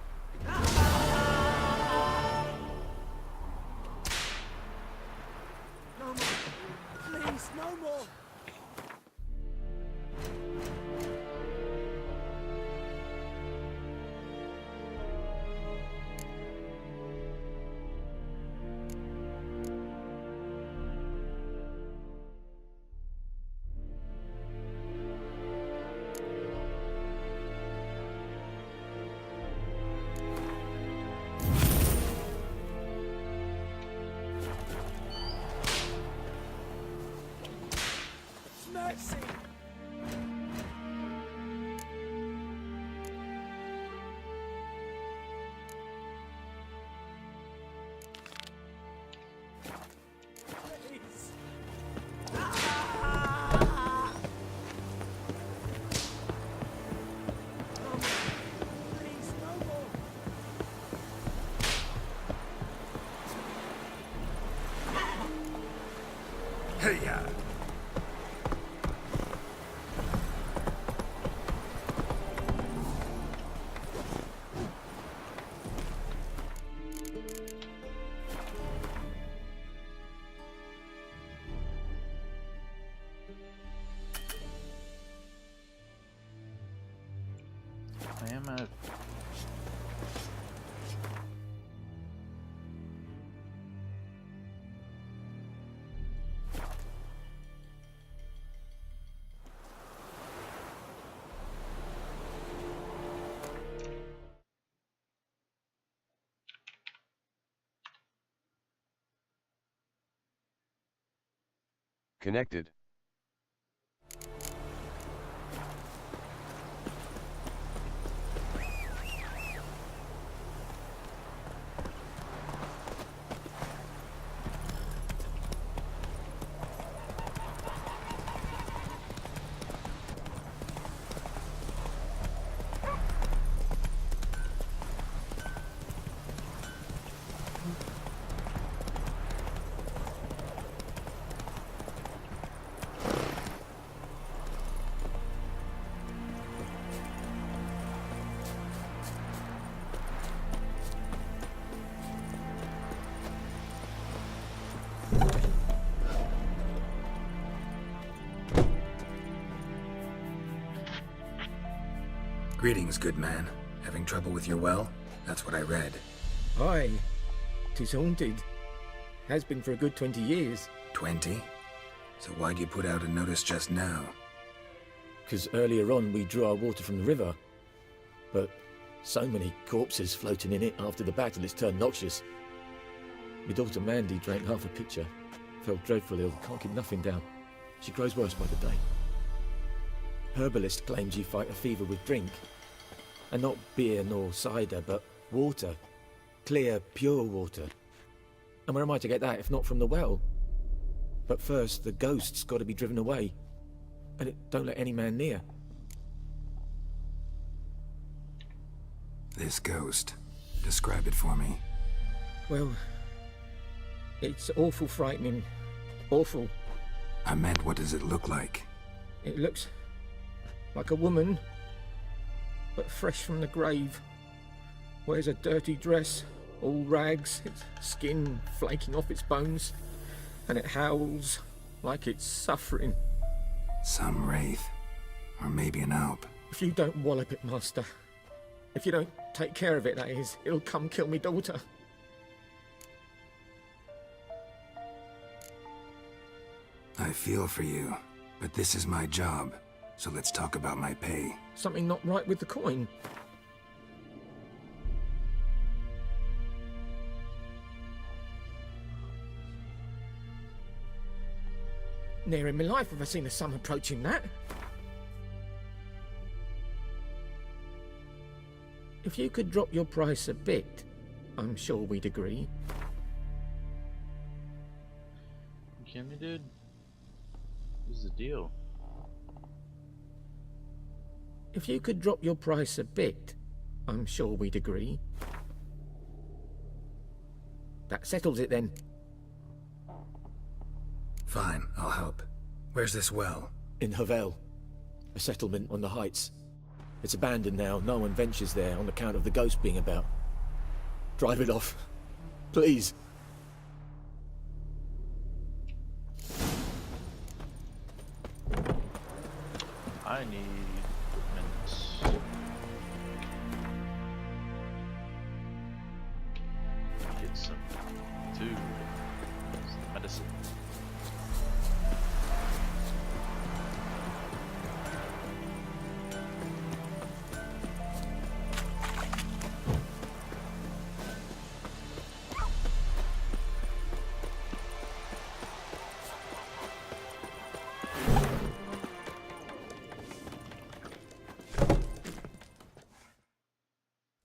No more. Please, no more. Mercy! Please. No more. Please, no more. I am at... Connected. Greetings, good man. Having trouble with your well? That's what I read. Aye. 'Tis haunted. Has been for a good 20 years. 20? So why'd you put out a notice just now? 'Cause earlier on we drew our water from the river. But so many corpses floating in it after the battle it's turned noxious. My daughter Mandy drank half a pitcher. Fell dreadful ill, can't keep nothing down. She grows worse by the day. Herbalist claims you fight a fever with drink. And not beer nor cider, but water. Clear, pure water. And where am I to get that if not from the well? But first, the ghost's got to be driven away. And it don't let any man near. This ghost. Describe it for me. Well, it's awful frightening. Awful. I meant, what does it look like? It looks like a woman, but fresh from the grave. Wears a dirty dress, all rags, its skin flaking off its bones, and it howls like it's suffering. Some wraith. Or maybe an alp. If you don't wallop it, Master, if you don't take care of it, that is, it'll come kill me daughter. I feel for you, but this is my job, so let's talk about my pay. Something not right with the coin. Ne'er in my life have I seen a sum approaching that. If you could drop your price a bit, I'm sure we'd agree. You kidding me, dude? This is the deal. If you could drop your price a bit, I'm sure we'd agree. That settles it then. Fine, I'll help. Where's this well? In Havel, a settlement on the heights. It's abandoned now, no one ventures there on account of the ghost being about. Drive it off, please. I need equipment. Get some food, some medicine.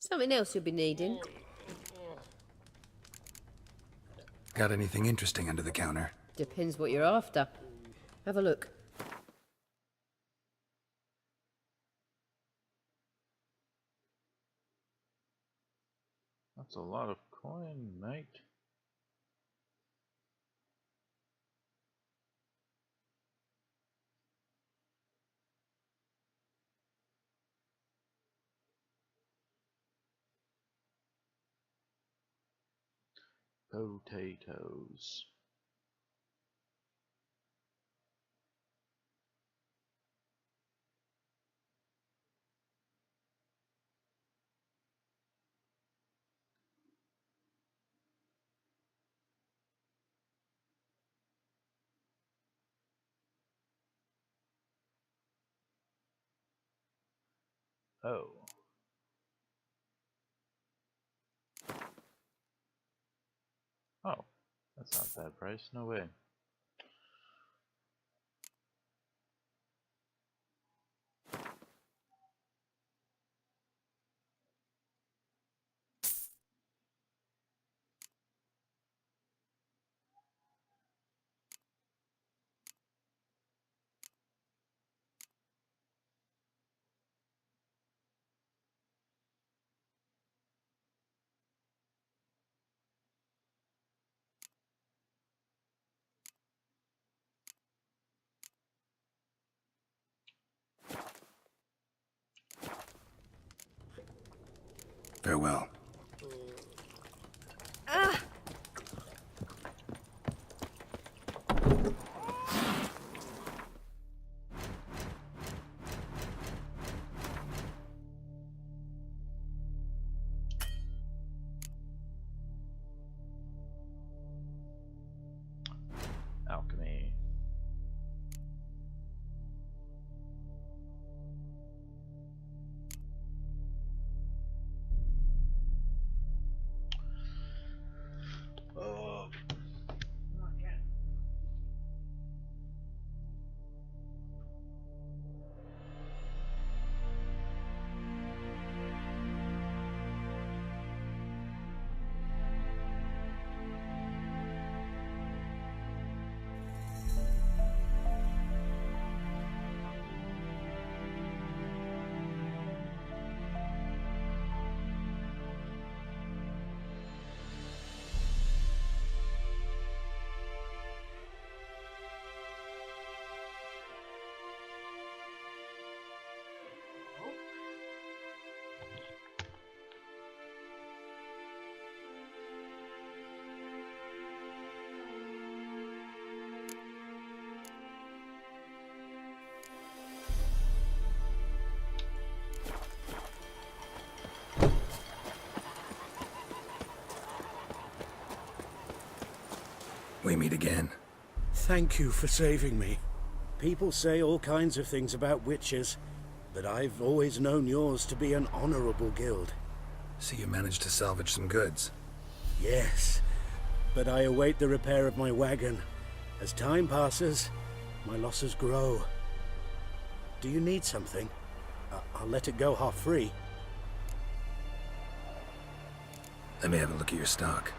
Something else you'll be needing. Got anything interesting under the counter? Depends what you're after. Have a look. That's a lot of coin, mate. Potatoes. Oh. Oh, that's not a bad price. No way. Farewell. Alchemy. Oh. We meet again. Thank you for saving me. People say all kinds of things about witches, but I've always known yours to be an honorable guild. So you managed to salvage some goods. Yes, but I await the repair of my wagon. As time passes, my losses grow. Do you need something? I'll let it go half-free. Let me have a look at your stock.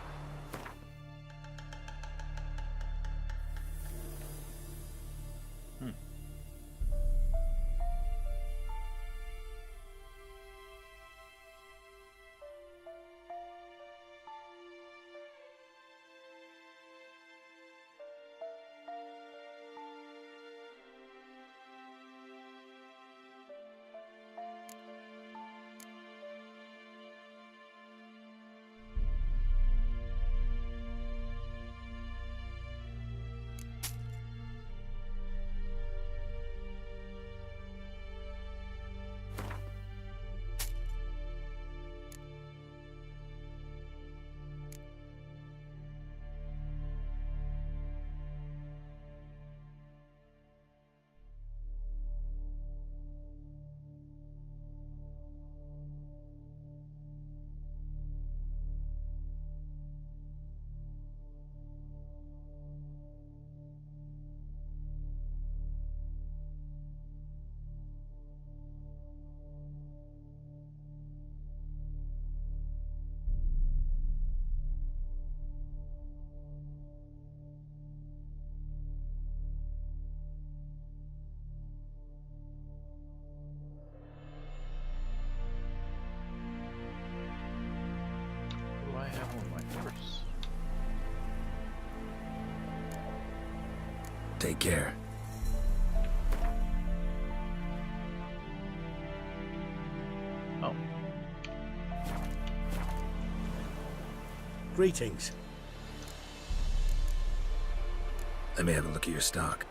What do I have on my horse? Take care. Oh. Greetings. Let me have a look at your stock.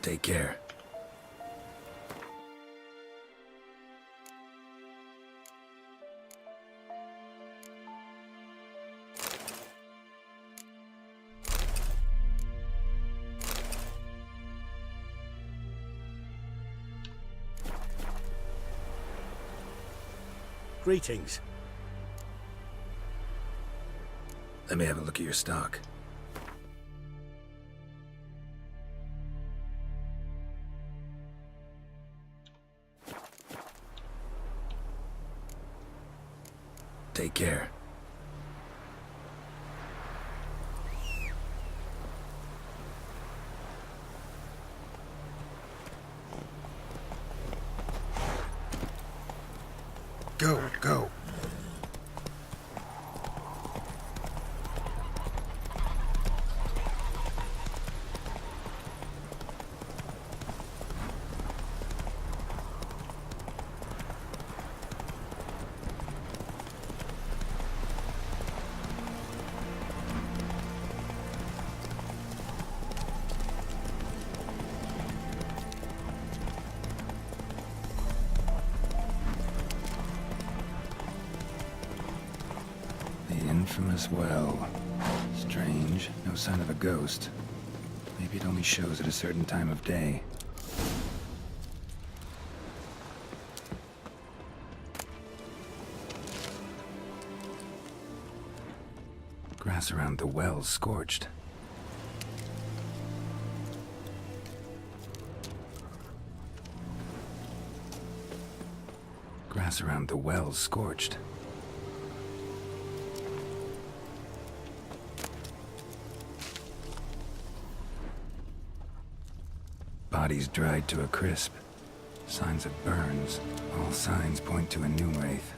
Take care. Greetings. Let me have a look at your stock. Take care. Go, go. Infamous well. Strange, no sign of a ghost. Maybe it only shows at a certain time of day. Grass around the well's scorched. Grass around the well's scorched. Bodies dried to a crisp. Signs of burns. All signs point to a Noonwraith.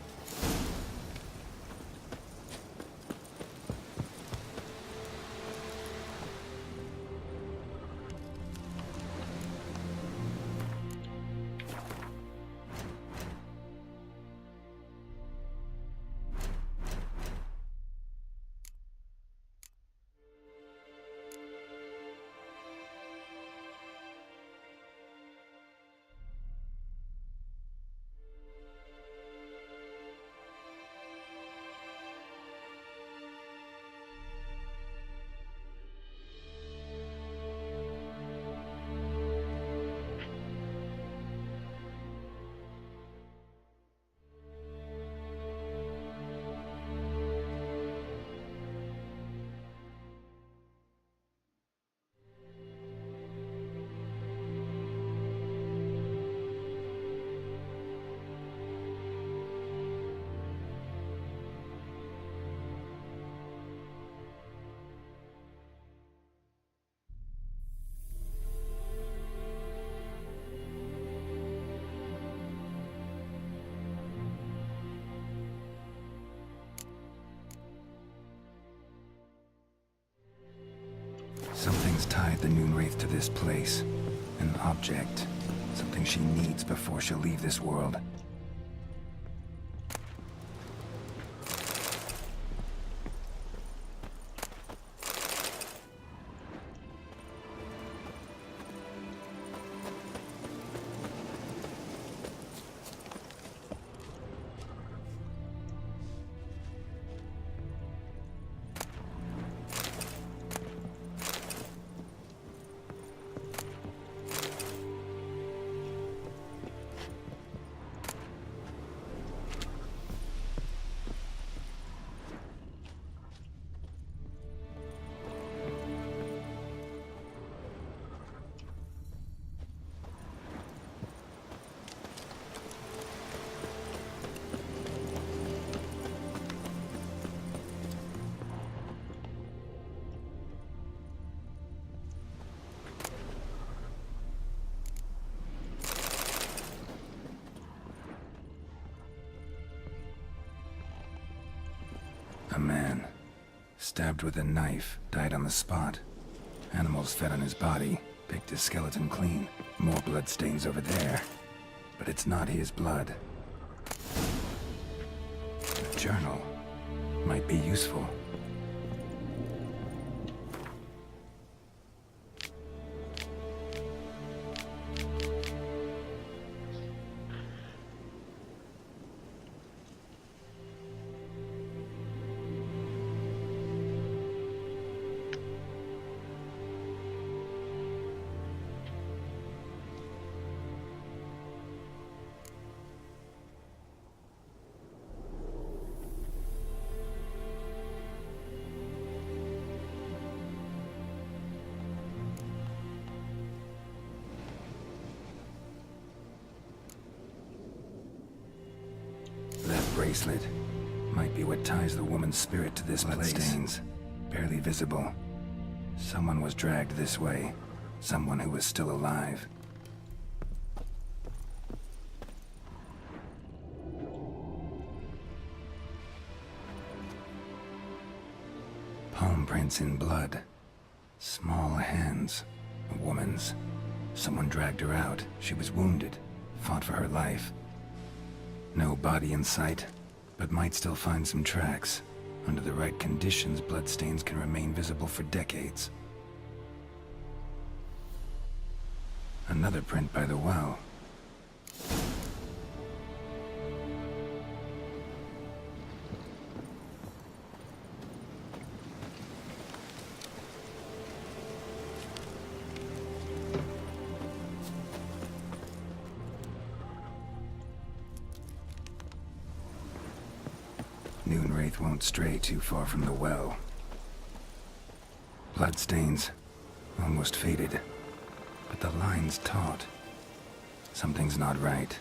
Something's tied the Noonwraith to this place. An object. Something she needs before she'll leave this world. A man, stabbed with a knife, died on the spot. Animals fed on his body, picked his skeleton clean. More bloodstains over there. But it's not his blood. A journal might be useful. bracelet. Might be what ties the woman's spirit to this place. Bloodstains, barely visible. Someone was dragged this way. Someone who was still alive. Palm prints in blood. Small hands. A woman's. Someone dragged her out. She was wounded. Fought for her life. No body in sight, but might still find some tracks. Under the right conditions, bloodstains can remain visible for decades. Another print by the well. Noonwraith won't stray too far from the well. Bloodstains, almost faded, but the line's taut. Something's not right.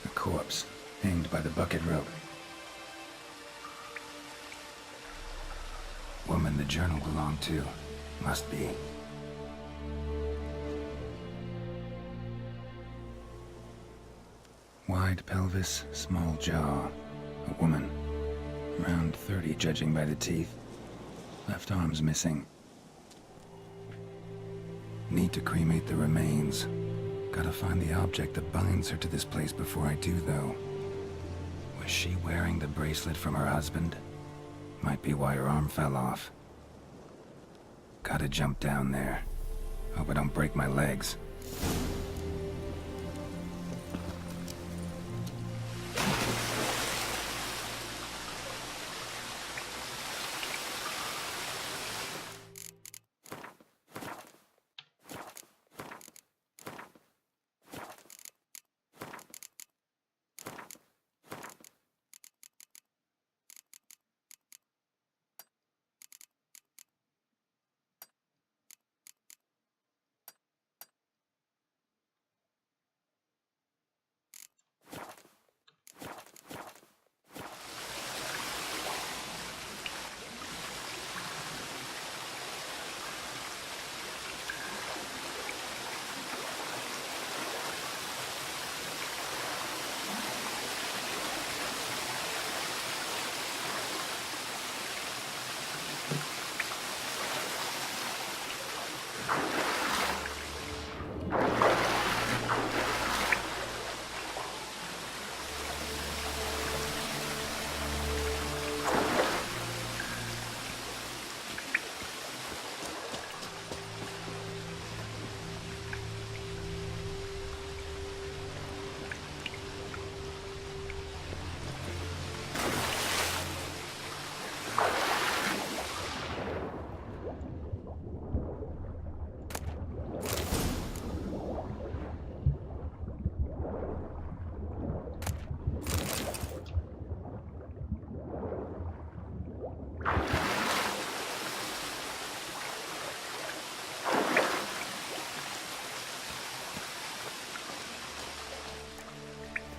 A corpse, hanged by the bucket rope. Woman the journal belonged to, must be. Wide pelvis, small jaw. A woman. Around 30, judging by the teeth. Left arm's missing. Need to cremate the remains. Gotta find the object that binds her to this place before I do, though. Was she wearing the bracelet from her husband? Might be why her arm fell off. Gotta jump down there. Hope I don't break my legs.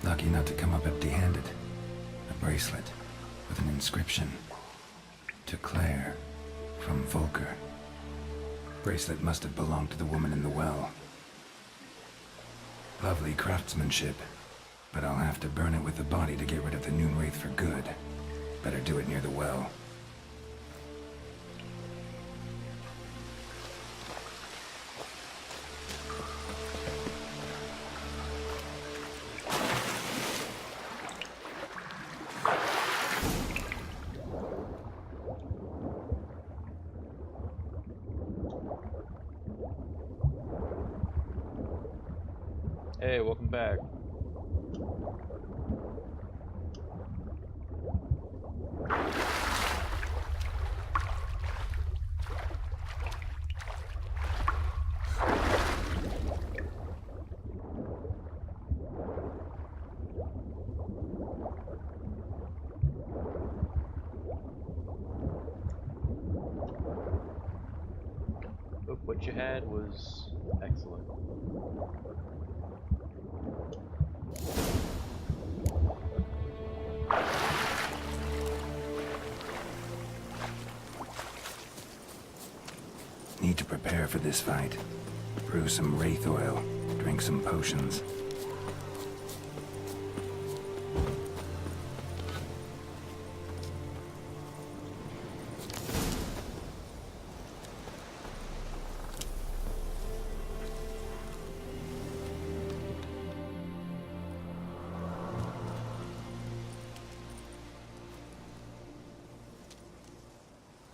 Lucky not to come up empty-handed. A bracelet with an inscription. To Claire, from Volker. Bracelet must have belonged to the woman in the well. Lovely craftsmanship, but I'll have to burn it with the body to get rid of the Noonwraith for good. Better do it near the well. Hey, welcome back. But what you had was excellent. need to prepare for this fight. Brew some wraith oil, drink some potions.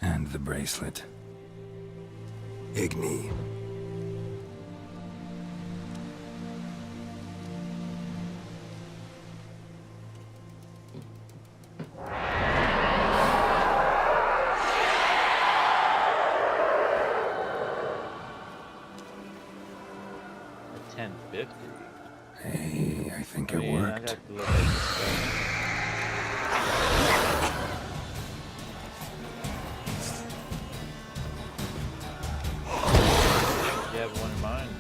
And the bracelet. Igni. $10.50. Hey, I think it I worked. got to look at this stuff. You have one in mind?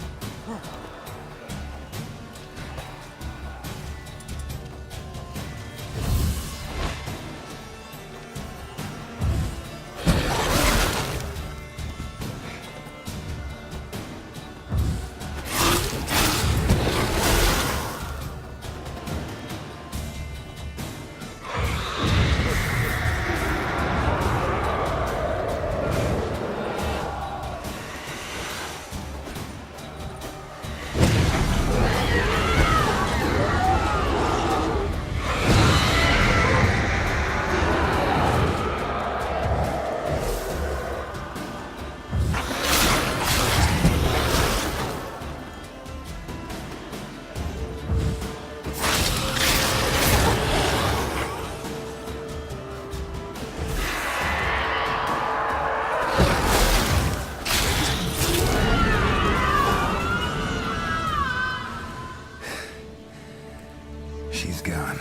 She's gone.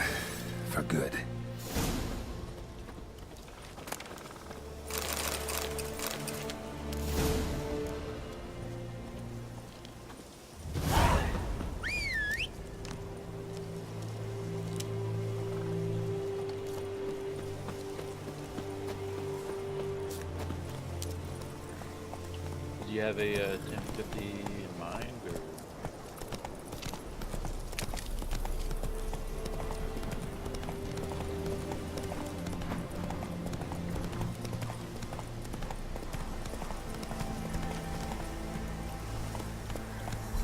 For good. Do you have a 1050 in mind, or?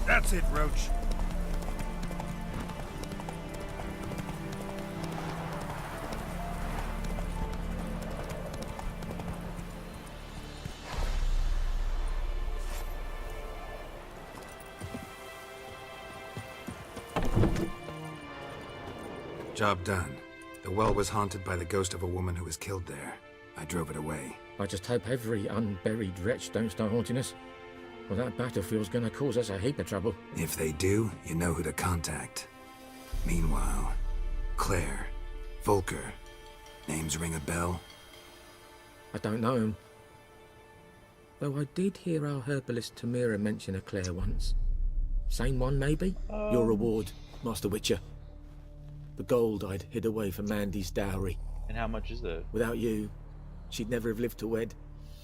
That's it, Roach. Job done. The well was haunted by the ghost of a woman who was killed there. I drove it away. I just hope every unburied wretch don't start haunting us. Well, that battlefield's gonna cause us a heap of trouble. If they do, you know who to contact. Meanwhile, Claire, Volker, names ring a bell? I don't know him. Though I did hear our herbalist Tamira mention a Claire once. Same one, maybe? Your reward, Master Witcher. The gold I'd hid away for Mandy's dowry. And how much is that? Without you, she'd never have lived to wed.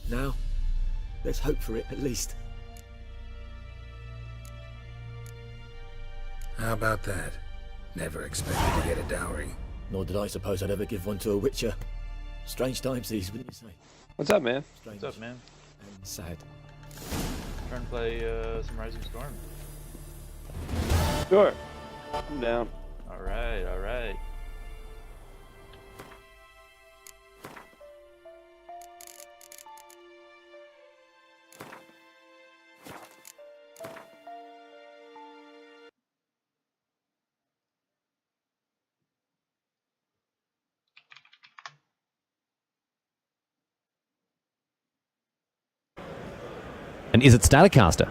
Now, let's hope for it, at least. How about that? Never expected to get a dowry. Nor did I suppose I'd ever give one to a Witcher. Strange times these, wouldn't you say? What's up, man? Strange. What's up, man? And sad. Trying to play some Rising Storm. Sure. I'm down. Alright, alright. And is it Staticaster?